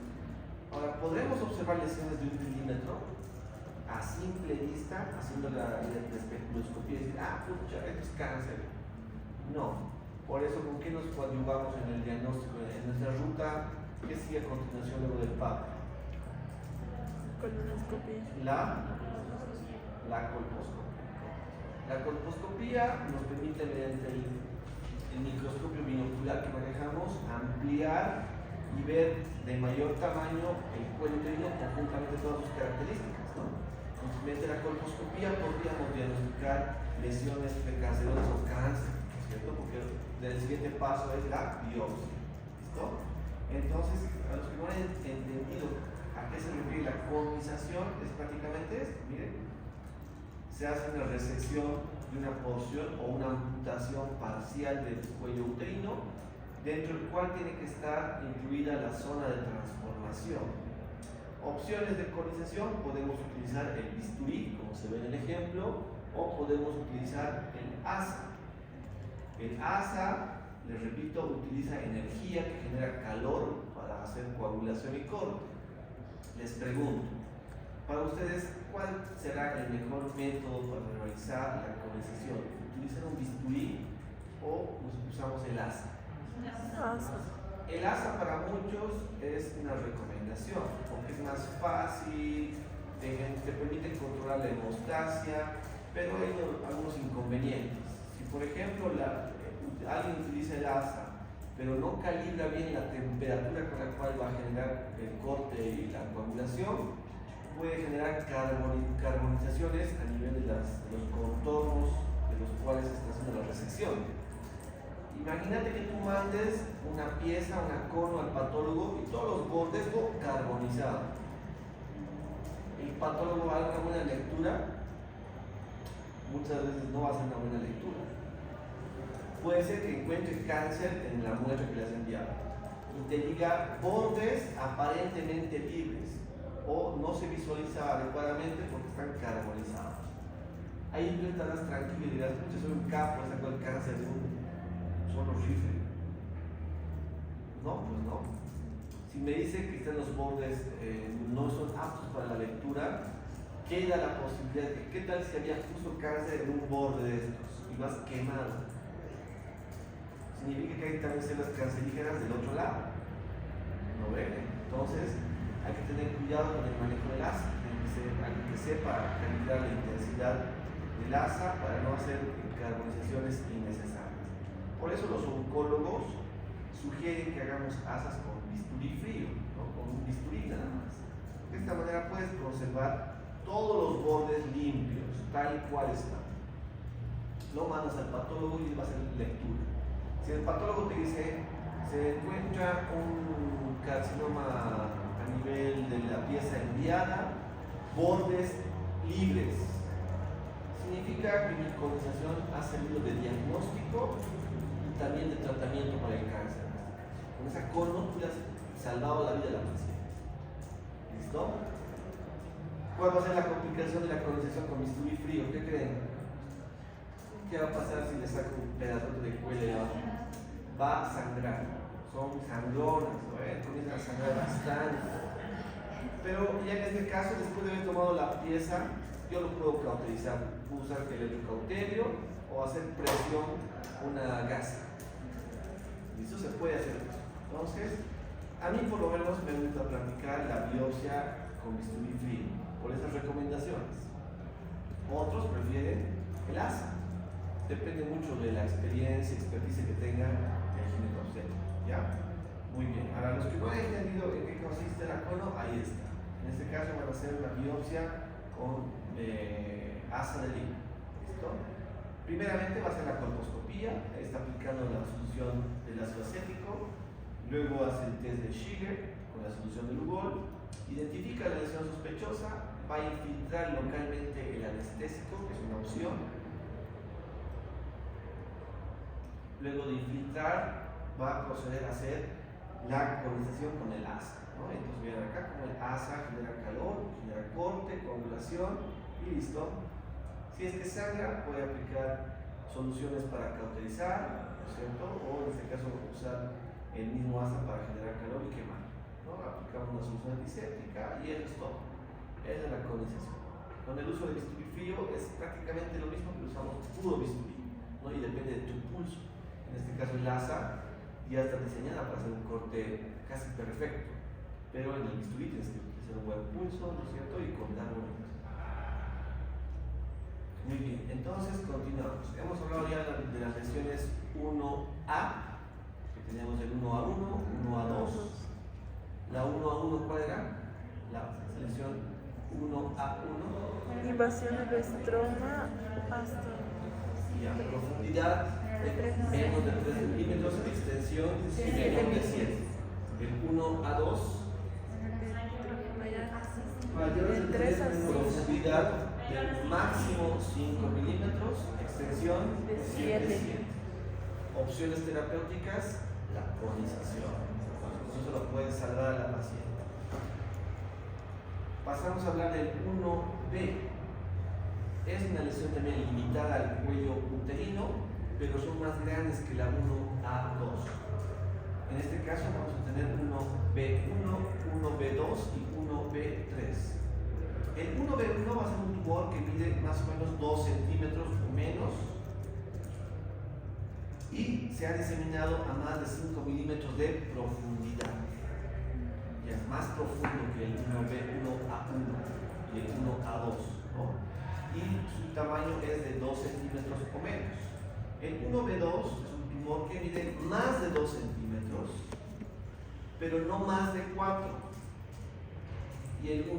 Speaker 1: Ahora, podremos observar lesiones de 1 milímetro a simple vista, haciendo la especuloscopía y decir, pucha, esto es cáncer. No. Por eso, ¿con qué nos coadyuvamos en el diagnóstico? En nuestra ruta, ¿qué sigue a continuación luego del PAP?
Speaker 5: Colonoscopia.
Speaker 1: La colposcopia. La colposcopía nos permite, mediante el microscopio binocular que manejamos, ampliar y ver de mayor tamaño el cuello uterino conjuntamente todas sus características, ¿no? Entonces, mediante la colposcopía podríamos diagnosticar lesiones precancerosas o cáncer, ¿cierto? Porque el siguiente paso es la biopsia. ¿Listo? Entonces, a los que no han entendido a qué se refiere la conización, es prácticamente esto. Miren, se hace una resección de una porción o una amputación parcial del cuello uterino, dentro del cual tiene que estar incluida la zona de transformación. Opciones de conización: podemos utilizar el bisturí, como se ve en el ejemplo, o podemos utilizar el asa. El asa les repito, utiliza energía que genera calor para hacer coagulación y corte. Les pregunto, para ustedes, ¿cuál será el mejor método para realizar la colonización? ¿Utilizar un bisturí o usamos el asa? El asa para muchos es una recomendación porque es más fácil, te permite controlar la hemostasia, pero hay algunos inconvenientes. Si por ejemplo alguien utiliza el asa pero no calibra bien la temperatura con la cual va a generar el corte y la coagulación, puede generar carbonizaciones a nivel de los contornos de los cuales está haciendo la resección. Imagínate que tú mandes una pieza, una cono al patólogo y todos los bordes carbonizados. El patólogo va a dar una buena lectura, muchas veces no va a hacer una buena lectura. Puede ser que encuentre cáncer en la muestra que le has enviado y te diga bordes aparentemente libres o no se visualiza adecuadamente porque están carbonizados. Ahí tú estarás tranquilo y dirás, pucha, soy un capo, sacó el cáncer de un solo rifle. No, pues no. Si me dice que están los bordes no son aptos para la lectura, queda la posibilidad de que, ¿qué tal si había justo cáncer en un borde de estos y lo has quemado? Significa que hay también células cancerígenas del otro lado. ¿No ven? Entonces, hay que tener cuidado con el manejo del asa. Tiene que ser alguien que sepa calibrar la intensidad del asa para no hacer carbonizaciones innecesarias. Por eso los oncólogos sugieren que hagamos asas con bisturí frío, ¿no? Con un bisturí nada más. De esta manera puedes conservar todos los bordes limpios, tal y cual están. Lo mandas al patólogo y le va a hacer lectura. Si el patólogo te dice, se encuentra un carcinoma a nivel de la pieza enviada, bordes libres, significa que mi colonización ha servido de diagnóstico y también de tratamiento para el cáncer. Con esa cono tú le has salvado la vida a la paciente. ¿Listo? ¿Cuál va a ser la complicación de la colonización con bisturí frío? ¿Qué creen? ¿Qué va a pasar si le saco un pedazo de cuello de abajo? Va a sangrar. Son sangronas, ¿no? Comienzan a sangrar bastante. Pero ya en este caso, después de haber tomado la pieza, yo lo puedo cauterizar. Puedo usar el electrocauterio o hacer presión una gasa. Y eso se puede hacer. Entonces, a mí por lo menos me gusta practicar la biopsia con bisturí frío, por esas recomendaciones. Otros prefieren el asa. Depende mucho de la experiencia, experticia que tenga el ginecobstetra. ¿Ya? Muy bien. Ahora, los que no han entendido en qué consiste la cono, ahí está. En este caso van a hacer una biopsia con asa de lima. ¿Listo? Primeramente va a ser la colposcopía, está aplicando la solución del ácido acético, luego hace el test de Schiller con la solución de Lugol, identifica la lesión sospechosa, va a infiltrar localmente el anestésico, que es una opción. Luego de infiltrar, va a proceder a hacer la colonización con el asa, ¿no? Entonces miren acá como el asa genera calor, genera corte, coagulación y listo. Si es que sangra, puede aplicar soluciones para cauterizar, ¿no es cierto? O en este caso usar el mismo asa para generar calor y quemar, ¿no? Aplicamos una solución antiséptica y eso es todo. Esa es la colonización. Con el uso de bisturí frío es prácticamente lo mismo que usamos puro bisturí, ¿no? Y depende de tu pulso. En este caso el asa ya está diseñada para hacer un corte casi perfecto, pero en el bisturí tienes que hacer un buen pulso, ¿no es cierto? Y cortar bonito. Muy bien, entonces continuamos. Hemos hablado ya de las lesiones 1A, que teníamos el 1A1, 1A2. La 1A1, ¿cuál era? La lesión 1A1.
Speaker 5: Invasión del estroma hasta
Speaker 1: Y a profundidad menos de 3 milímetros, extensión y menos de 7. El 1A2.
Speaker 5: de 3 a 6.
Speaker 1: Profundidad del máximo 5 milímetros, extensión
Speaker 5: De 7.
Speaker 1: Opciones terapéuticas, la colonización. Eso lo puede salvar a la paciente. Pasamos a hablar del 1B. Es una lesión también limitada al cuello uterino, pero son más grandes que la 1A2. En este caso vamos a tener 1B1, 1B2 y 1B3. El 1B1 va a ser un tumor que mide más o menos 2 centímetros o menos y se ha diseminado a más de 5 milímetros de profundidad. Ya es más profundo que el 1B1A1 y el 1A2, ¿no? Y su tamaño es de 2 centímetros o menos. El 1B2 es un tumor que mide más de 2 centímetros, pero no más de 4. Y el 1B3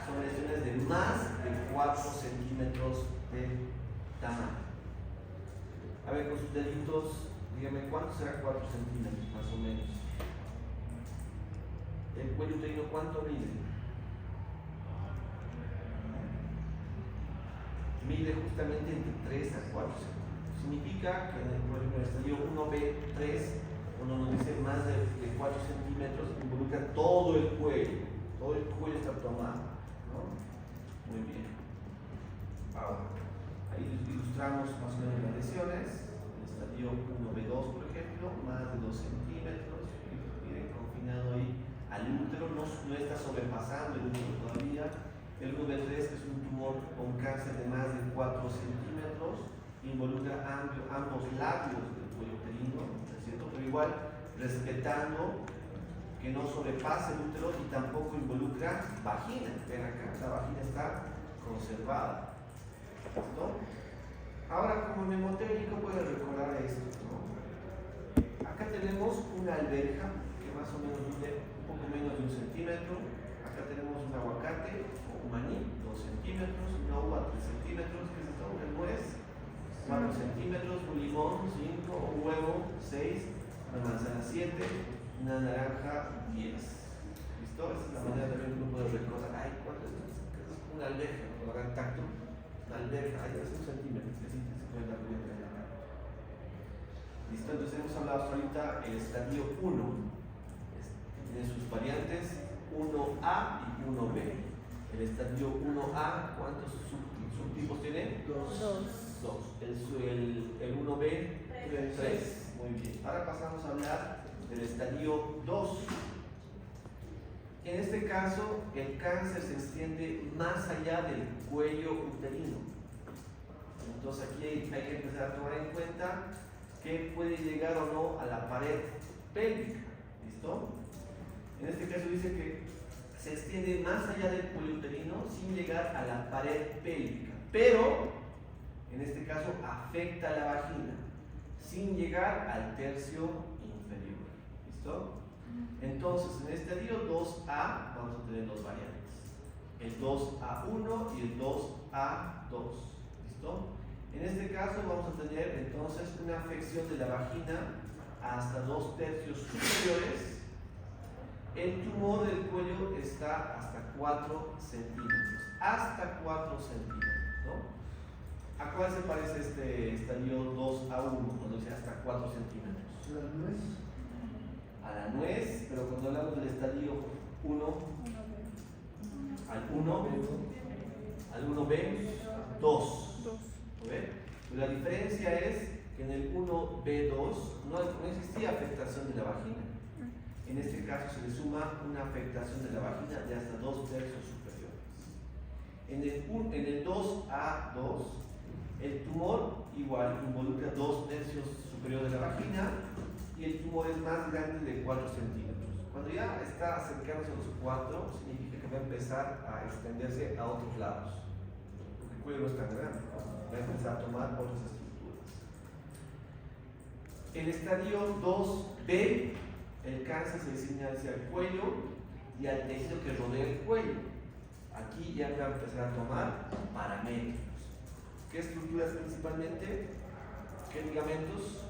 Speaker 1: son lesiones de más de 4 centímetros de tamaño. A ver, con sus deditos, dígame, ¿cuánto será 4 centímetros más o menos? ¿El cuello uterino cuánto mide? Mide justamente entre 3 a 4 centímetros. Significa que por ejemplo, en el estadio 1B3, cuando nos dice más de 4 centímetros, involucra todo el cuello. Todo el cuello está tomado, ¿no? Muy bien. Ahora, ahí ilustramos más o menos las lesiones. El estadio 1B2, por ejemplo, más de 2 centímetros. Miren, confinado ahí al útero, no está sobrepasando el útero todavía. El 1B3, que es un tumor o un cáncer de más de 4 centímetros, involucra ambos labios del cuello uterino, ¿es cierto? Pero igual respetando que no sobrepase el útero y tampoco involucra vagina. Ven acá, la vagina está conservada. ¿Listo? Ahora, como mnemotecnico puedes recordar esto, ¿no? Acá tenemos una alberja que más o menos mide un poco menos de 1 centímetro. Acá tenemos un aguacate o un maní, 2 centímetros, una uva 3 centímetros, ¿qué es esto? Una nuez, 4 centímetros, un limón 5, un huevo 6, una manzana 7, una naranja 10. ¿Listo? Esa es la manera también que uno puede recordar. Ay, ¿cuánto es esto? Es una alberja, cuando hagan tacto, una alberja, ahí es 1 centímetro, que sí se puede dar bien en la mano. ¿Listo? Entonces hemos hablado hasta ahorita el estadio 1, tiene sus variantes 1A y 1B. El estadio 1A, ¿cuántos subtipos tiene? 2. El 1B, 3. Muy bien. Ahora pasamos a hablar del estadio 2. En este caso, el cáncer se extiende más allá del cuello uterino. Entonces aquí hay que empezar a tomar en cuenta que puede llegar o no a la pared pélvica. ¿Listo? En este caso dice que se extiende más allá del cuello uterino sin llegar a la pared pélvica, pero en este caso afecta a la vagina sin llegar al tercio inferior. ¿Listo? Entonces en el estadio 2A vamos a tener dos variantes, el 2A1 y el 2A2. ¿Listo? En este caso vamos a tener entonces una afección de la vagina hasta 2 tercios superiores. El tumor del cuello está hasta 4 centímetros. Hasta 4 centímetros, ¿no? ¿A cuál se parece este estadio 2A1 cuando dice hasta 4 centímetros?
Speaker 3: ¿La nuez?
Speaker 1: A la nuez, pero cuando hablamos del estadio 1, al 1B, 2. ¿Ve? La diferencia es que en el 1B2 no existía afectación de la vagina. En este caso se le suma una afectación de la vagina de hasta 2 tercios superiores. En el 2A2, el tumor igual involucra 2 tercios superiores de la vagina y el tumor es más grande de 4 centímetros. Cuando ya está acercándose a los 4, significa que va a empezar a extenderse a otros lados, porque el cuello no es tan grande, va a empezar a tomar otras estructuras. El estadio 2B, el cáncer se diseña hacia el cuello y al tejido que rodea el cuello. Aquí ya va a empezar a tomar paramétricos. ¿Qué estructuras principalmente? ¿Qué ligamentos?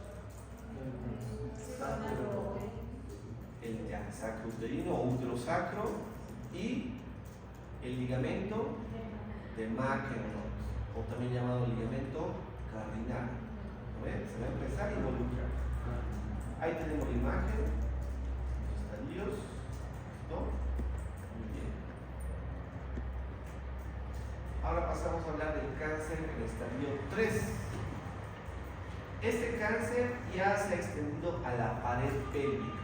Speaker 1: El sacrouterino o uterosacro y el ligamento de McEnroe, o también llamado ligamento cardinal. ¿No ven? Se va a empezar a involucrar. Ahí tenemos la imagen, los estadios. ¿Listo? Muy bien. Ahora pasamos a hablar del cáncer en el estadio 3. Este cáncer ya se ha extendido a la pared pélvica,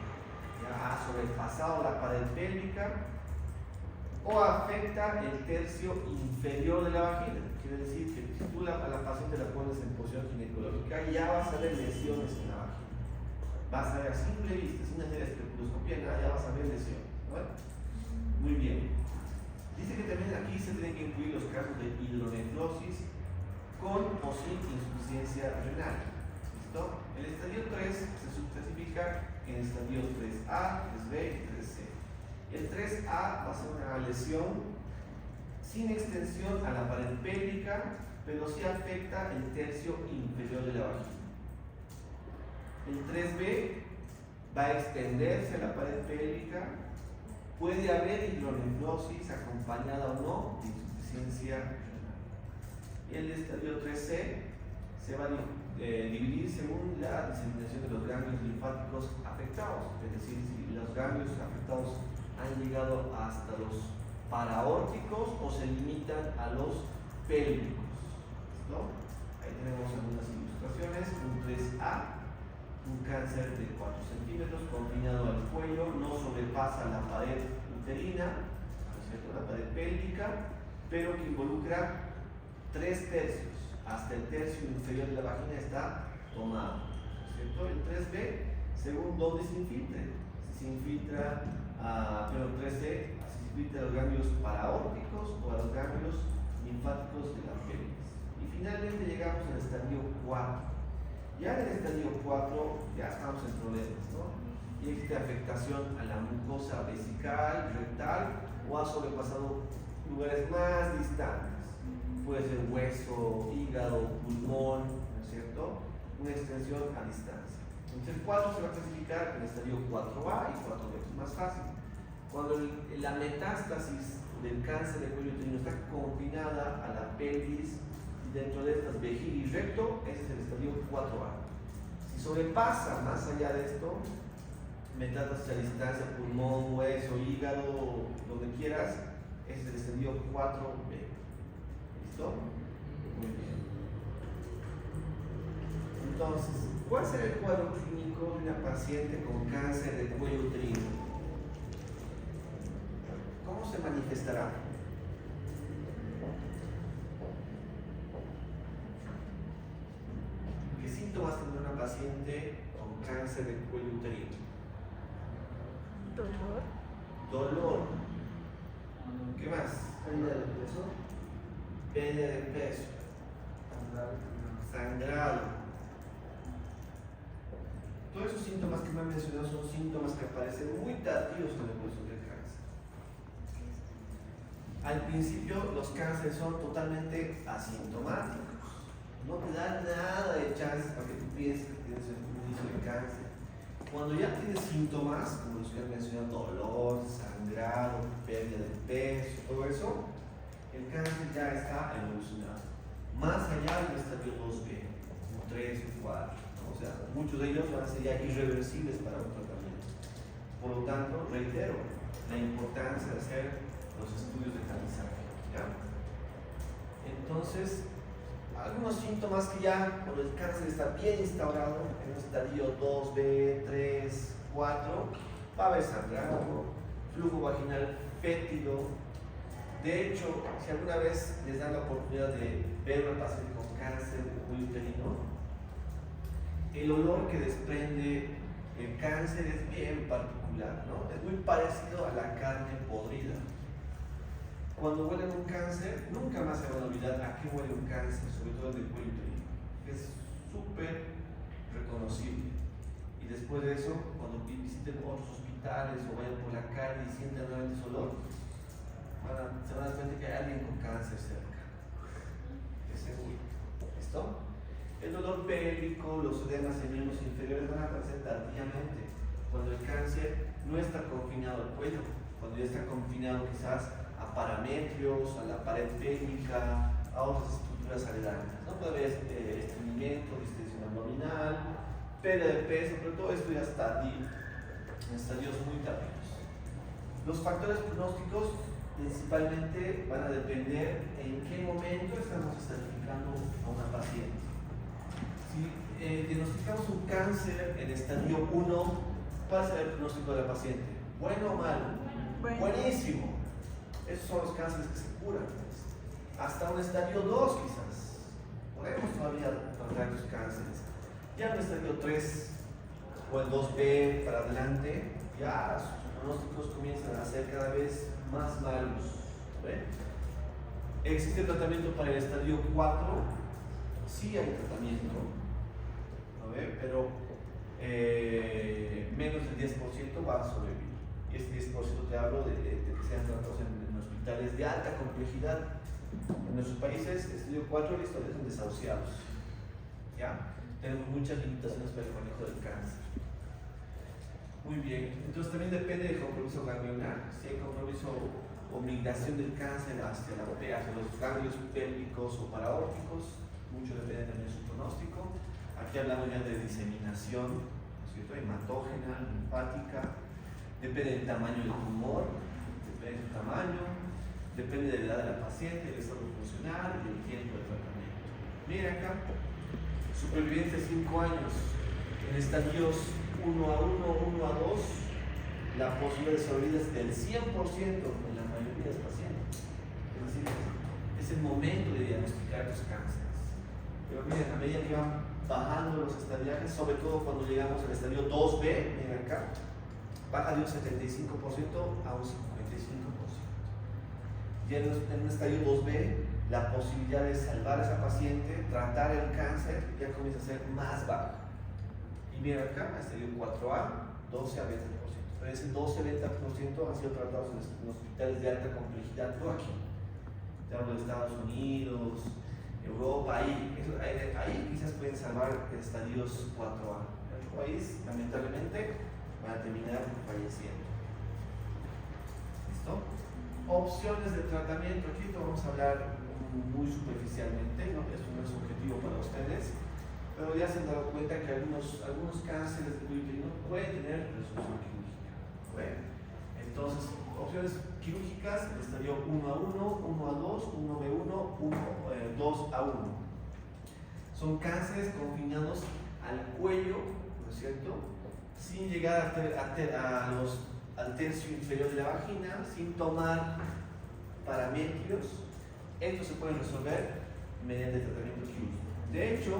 Speaker 1: ya ha sobrepasado la pared pélvica o afecta el tercio inferior de la vagina. Quiere decir que si tú a la paciente la pones en posición ginecológica, ya vas a ver lesiones en la vagina. Vas a ver a simple vista, sin hacer espectroscopía, nada, ya vas a ver lesiones. ¿No? Muy bien. Dice que también aquí se tienen que incluir los casos de hidronefrosis con o sin insuficiencia renal. ¿Listo? El estadio 3 se subclasifica en estadios 3A, 3B y 3C. El 3A va a ser una lesión sin extensión a la pared pélvica, pero sí afecta el tercio inferior de la vagina. El 3B va a extenderse a la pared pélvica, puede haber hidronefrosis acompañada o no de insuficiencia renal. Y el estadio 3C se va a dividir según la diseminación de los ganglios linfáticos afectados, es decir, si los ganglios afectados han llegado hasta los paraórticos o se limitan a los pélvicos. ¿No? Ahí tenemos algunas ilustraciones. Un 3A, un cáncer de 4 centímetros confinado al cuello, no sobrepasa la pared uterina, ¿no es cierto?, la pared pélvica, pero que involucra 3 tercios, hasta el tercio inferior de la vagina está tomado, ¿no es cierto? El 3B, según dónde se infiltre, si se infiltra, pero el 3C, si se infiltra a los ganglios paraórticos o a los ganglios linfáticos de la pelvis. Y finalmente llegamos al estadio 4. Ya en el estadio 4 ya estamos en problemas, ¿no? Y existe afectación a la mucosa vesical, rectal, o ha sobrepasado lugares más distantes. Puede ser hueso, hígado, pulmón, ¿no es cierto? Una extensión a distancia. Entonces el 4 se va a clasificar en el estadio 4A y 4B, es más fácil. Cuando la metástasis del cáncer de cuello uterino está confinada a la pelvis, dentro de estas vejiga y recto, ese es el estadio 4A. Si sobrepasa más allá de esto, metástasis a distancia, pulmón, hueso, hígado, donde quieras, ese es el estadio 4B. ¿Listo? Muy bien. Entonces, ¿cuál será el cuadro clínico de una paciente con cáncer de cuello uterino? ¿Cómo se manifestará? ¿Qué síntomas tendrá una paciente con cáncer de cuello uterino?
Speaker 5: Dolor.
Speaker 1: Dolor. ¿Qué más?
Speaker 3: Pérdida de peso.
Speaker 1: Pérdida de peso. Sangrado. Todos esos síntomas que me han mencionado son síntomas que aparecen muy tardíos en la evolución del cáncer. Al principio los cánceres son totalmente asintomáticos. No te dan nada de chance para que tú pienses que tienes un inicio de cáncer. Cuando ya tienes síntomas, como los que han mencionado, dolor, sangrado, pérdida de peso, todo eso, el cáncer ya está evolucionado. Más allá del estadio 2B, un 3 o 4. O sea, muchos de ellos van a ser ya irreversibles para un tratamiento. Por lo tanto, reitero la importancia de hacer los estudios de tamizaje. ¿Ya? Entonces, algunos síntomas que ya cuando el cáncer está bien instaurado en el estadio 2B, 3, 4, va a haber sangrado, flujo vaginal fétido. De hecho, si alguna vez les dan la oportunidad de ver a una paciente con cáncer de cuello uterino, el olor que desprende el cáncer es bien particular, ¿no? Es muy parecido a la carne podrida. Cuando huelen un cáncer, nunca más se van a olvidar a qué huele un cáncer, sobre todo el de cuello uterino. Es súper reconocible. Y después de eso, cuando visiten otros hospitales o vayan por la calle y sientan nuevamente ese olor, se van a dar cuenta que hay alguien con cáncer cerca. Es seguro. ¿Listo? El dolor pélvico, los edemas en miembros inferiores van a aparecer tardíamente, cuando el cáncer no está confinado al cuello, cuando ya está confinado quizás a parametrios, a la pared pélvica, a otras estructuras aledañas. No puede haber estreñimiento, distensión abdominal, pérdida de peso, pero todo esto ya está tardío, en estadios muy tardíos. Los factores pronósticos principalmente van a depender en qué momento estamos estratificando a una paciente. Si diagnosticamos un cáncer en estadio 1, ¿cuál será el pronóstico de la paciente? ¿Bueno o malo?
Speaker 5: Bueno.
Speaker 1: Buenísimo. Esos son los cánceres que se curan. Hasta un estadio 2 quizás. Podemos todavía tratar los cánceres. Ya en el estadio 3 o el 2B para adelante, ya sus pronósticos comienzan a ser cada vez más malos. ¿Ve? ¿Existe tratamiento para el estadio 4? Sí hay tratamiento, ¿no ve? Pero menos del 10% va a sobrevivir. Y este 10% te hablo de que sean tratados en hospitales de alta complejidad. En nuestros países, estadio 4, la historia son desahuciados. ¿Ya? Tenemos muchas limitaciones para el manejo del cáncer. Muy bien, entonces también depende del compromiso ganglionar. Si hay compromiso o migración del cáncer hacia los ganglios pélvicos o paraórticos, mucho depende también de su pronóstico. Aquí hablamos ya de diseminación, ¿no es cierto? Hematógena, linfática, depende del tamaño del tumor, depende del tamaño, depende de la edad de la paciente, del estado funcional y del tiempo de tratamiento. Miren acá, supervivencia 5 años, en estadios 1 a 1, 1 a 2, la posibilidad de sobrevivir es del 100% en la mayoría de los pacientes. Es decir, es el momento de diagnosticar los cánceres. Pero miren, a medida que van bajando los estadiajes, sobre todo cuando llegamos al estadio 2B, miren acá, baja de un 75% a un 55%. Ya en un estadio 2B, la posibilidad de salvar a esa paciente, tratar el cáncer, ya comienza a ser más baja. Y miren acá, estadio 4A, 12 a 20%. Pero ese 12-20% han sido tratados en hospitales de alta complejidad por aquí. Te hablo de Estados Unidos, Europa, ahí quizás pueden salvar estadios 4A. En nuestro país, lamentablemente, van a terminar falleciendo. ¿Listo? Opciones de tratamiento. Aquí esto vamos a hablar muy superficialmente, ¿no? Esto no es objetivo para ustedes, pero ya se han dado cuenta que algunos cánceres de cuello uterino pueden tener resolución quirúrgica. Bueno, entonces, opciones quirúrgicas, el estadio 1 a 1, 1 a 2, 1B1, 2 a 1. Son cánceres confinados al cuello, ¿no es cierto? Sin llegar al tercio inferior de la vagina, sin tomar paramétricos. Estos se pueden resolver mediante tratamiento quirúrgico. De hecho,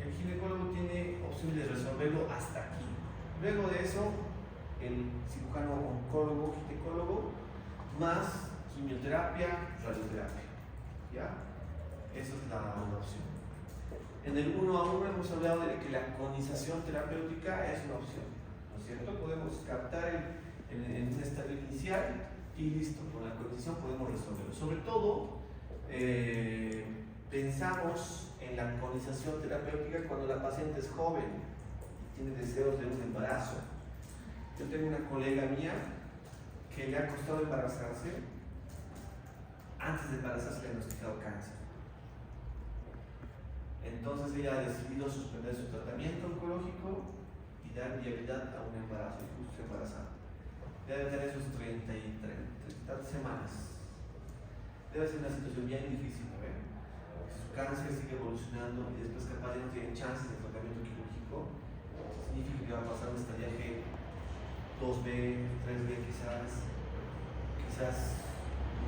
Speaker 1: el ginecólogo tiene opción de resolverlo hasta aquí. Luego de eso, el cirujano oncólogo, ginecólogo, más quimioterapia, radioterapia. ¿Ya? Esa es la opción. En el 1 a 1 hemos hablado de que la conización terapéutica es una opción, ¿no es cierto? Podemos captar en un estadio inicial y listo, con la conización podemos resolverlo. Sobre todo, pensamos en la conización terapéutica cuando la paciente es joven y tiene deseos de un embarazo. Yo tengo una colega mía que le ha costado embarazarse. Antes de embarazarse le ha diagnosticado cáncer. Entonces ella ha decidido suspender su tratamiento oncológico y dar viabilidad a un embarazo, y justo embarazada. Debe tener sus 30 semanas. Debe ser una situación bien difícil, ¿no? Si su cáncer sigue evolucionando y después capaz ya no tiene chances de tratamiento quirúrgico, significa que va a pasar un estadiaje 2B, 3B quizás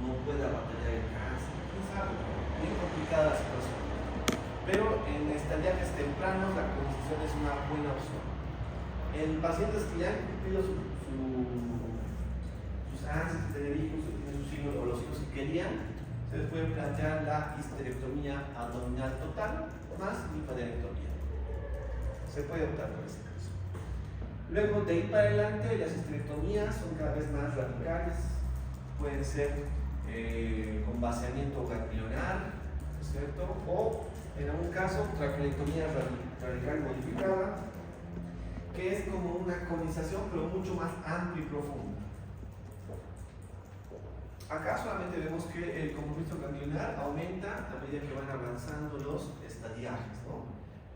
Speaker 1: no pueda batallar el cáncer, quién sabe, bien complicada la situación. Pero en estadiajes tempranos la conización es una buena opción. En pacientes que ya han cumplido sus ansias de tener hijos, o tienen sus hijos, o los hijos que querían, se les puede plantear la histerectomía abdominal total más linfadenectomía. Se puede optar por ese caso. Luego, de ahí para adelante, las histerectomías son cada vez más radicales. Pueden ser con vaciamiento ganglionar, ¿no es cierto? O, en algún caso, traquelectomía radical modificada, que es como una conización, pero mucho más amplia y profunda. Acá solamente vemos que el compromiso ganglionar aumenta a medida que van avanzando los estadiajes, ¿no?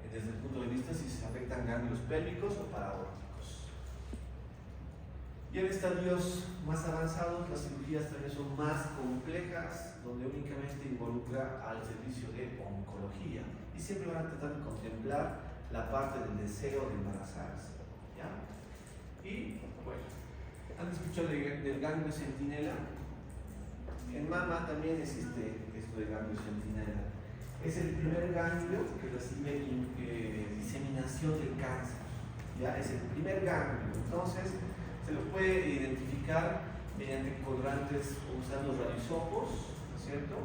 Speaker 1: Desde el punto de vista si se afectan ganglios pélvicos o paraórticos. Y en estadios más avanzados, las cirugías también son más complejas, donde únicamente involucra al servicio de oncología. Y siempre van a tratar de contemplar la parte del deseo de embarazarse. ¿Ya? Y bueno, ¿han escuchado del ganglio centinela? En mama también existe esto de ganglio centinela. Es el primer ganglio que recibe diseminación del cáncer. ¿Ya? Es el primer ganglio. Entonces, se lo puede identificar mediante cuadrantes usando radioisopos, ¿no es cierto?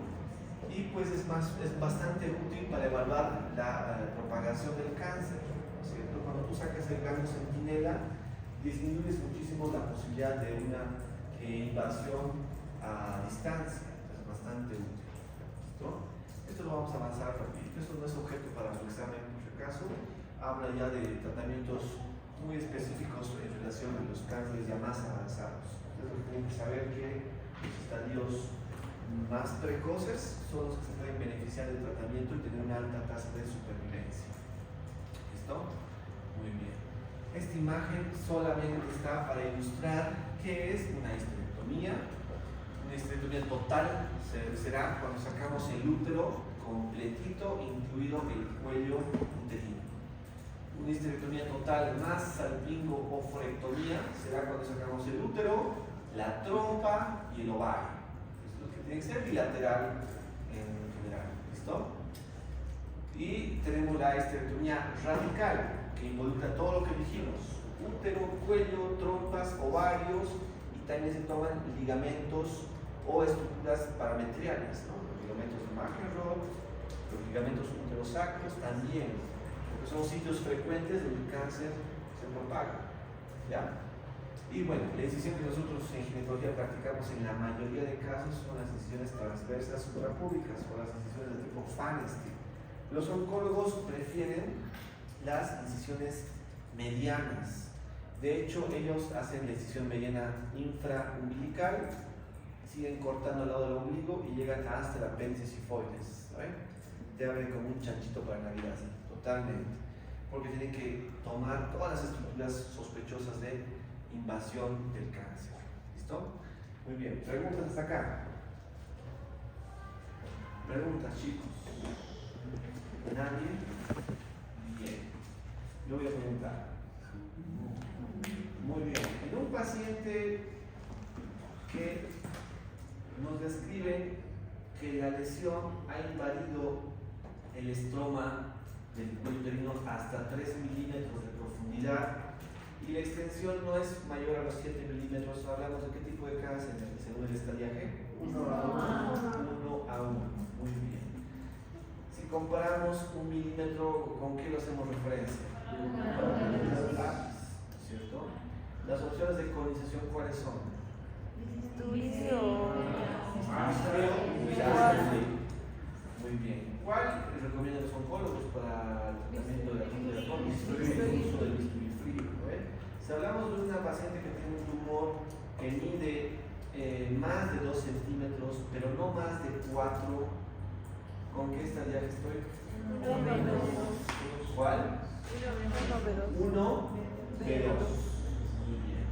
Speaker 1: Y pues es bastante útil para evaluar la propagación del cáncer, ¿no es cierto? Cuando tú sacas el ganglio centinela, disminuyes muchísimo la posibilidad de una invasión a distancia, es bastante útil. ¿Listo? Esto lo vamos a avanzar rapidito, esto no es objeto para su examen por si acaso, habla ya de tratamientos muy específicos en relación a los cánceres ya más avanzados. Entonces tienen que saber que los estadios más precoces son los que se pueden beneficiar del tratamiento y tener una alta tasa de supervivencia. ¿Listo? Muy bien. Esta imagen solamente está para ilustrar qué es una histerectomía. Una histerectomía total será cuando sacamos el útero completito, incluido el cuello uterino. Una histerectomía total más salpingo o forectomía será cuando sacamos el útero, la trompa y el ovario. Es lo que tiene que ser bilateral en general. ¿Listo? Y tenemos la histerectomía radical, que involucra todo lo que dijimos: útero, cuello, trompas, ovarios, y también se toman ligamentos o estructuras parametriales, ¿no? Los ligamentos de Mangelrod, los ligamentos uterosacros también, porque son sitios frecuentes donde el cáncer se propaga. ¿Ya? Y bueno, la incisión que nosotros en ginecología practicamos en la mayoría de casos son las incisiones transversas suprapúbicas o las incisiones de tipo Fanesti. Los oncólogos prefieren las incisiones medianas. De hecho, ellos hacen la incisión mediana infraumbilical, siguen cortando al lado del ombligo y llegan hasta el apéndice sifoides. ¿Saben? Te abren como un chanchito para Navidad, ¿sí? Totalmente. Porque tienen que tomar todas las estructuras sospechosas de invasión del cáncer. ¿Listo? Muy bien. ¿Preguntas hasta acá? ¿Preguntas, chicos? ¿Nadie? Bien. Yo voy a preguntar. Muy bien. En un paciente que nos describe que la lesión ha invadido el estroma del cuello uterino hasta 3 milímetros de profundidad y la extensión no es mayor a los 7 milímetros, hablamos de qué tipo de cáncer según el estadiaje. 1 a 1. Muy bien. Si comparamos 1 milímetro, ¿con qué lo hacemos referencia? ¿Cierto? Las opciones de colonización, ¿cuáles son? Muy bien. ¿Cuál recomiendan los oncólogos para el tratamiento de la tumor de Crohn? El uso del bisturí frío. Si hablamos de una paciente que tiene un tumor que mide más de 2 centímetros, pero no más de 4, ¿con qué estadiaje estoy? ¿Cuál? 1 B2. Muy bien.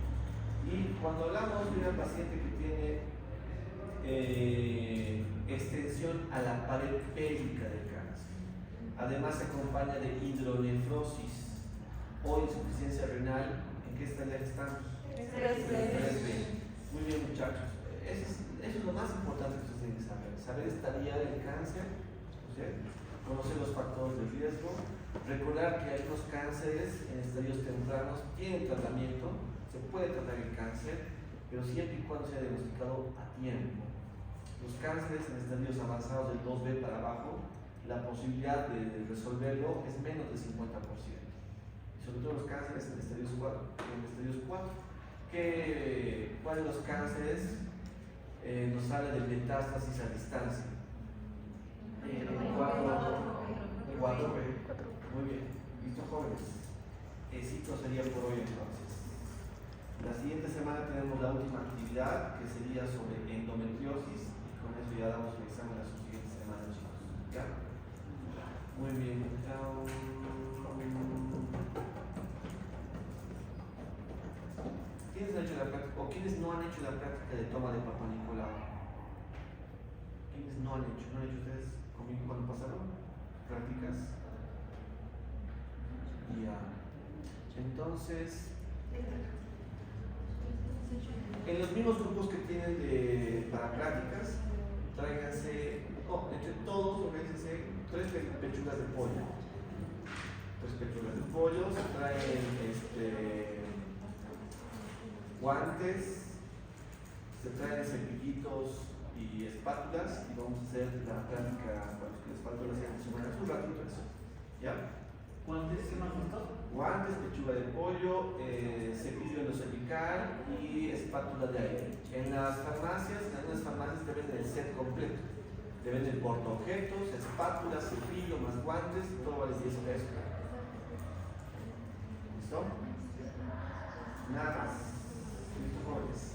Speaker 1: Y cuando hablamos de una paciente que tiene extensión a la pared pélvica del cáncer, además se acompaña de hidronefrosis o insuficiencia renal, ¿en qué estadiaje estamos? 3B. Muy bien, muchachos. Eso es lo más importante que ustedes tienen que saber. Saber estadiar el cáncer, ¿sí? Conocer los factores de riesgo, recordar que algunos cánceres en estadios tempranos tienen tratamiento, se puede tratar el cáncer, pero siempre y cuando sea diagnosticado a tiempo. Los cánceres en estadios avanzados del 2B para abajo, la posibilidad de resolverlo es menos del 50%. Y sobre todo los cánceres en estadios 4. ¿Cuáles de los cánceres nos habla de metástasis a distancia? 4B. Muy bien. ¿Listo, jóvenes? Éxito sería por hoy entonces. La siguiente semana tenemos la última actividad que sería sobre endometriosis y con eso ya damos el examen la siguiente semana, chicos. ¿Ya? Muy bien. ¿Quiénes han hecho la práctica? ¿quiénes no han hecho la práctica de toma de Papa Nicolau? ¿Quiénes no han hecho? ¿No han hecho ustedes conmigo cuando pasaron? ¿Prácticas? Ya. Entonces, en los mismos grupos que tienen para prácticas, tráiganse, entre todos, organícense 3 pechugas de pollo. 3 pechugas de pollo, se traen guantes, se traen cepillitos y espátulas, y vamos a hacer la práctica para los que les faltó la siguiente semana. Es un ratito eso, ¿ya?
Speaker 6: ¿Cuántos se me faltó?
Speaker 1: Guantes, pechuga de pollo, cepillo endocervical y espátula de aire. En las farmacias, en algunas farmacias te venden el set completo. Te venden portaobjetos, espátula, cepillo, más guantes, todo vale 10 pesos. ¿Listo? Nada más. ¿Listo, jóvenes?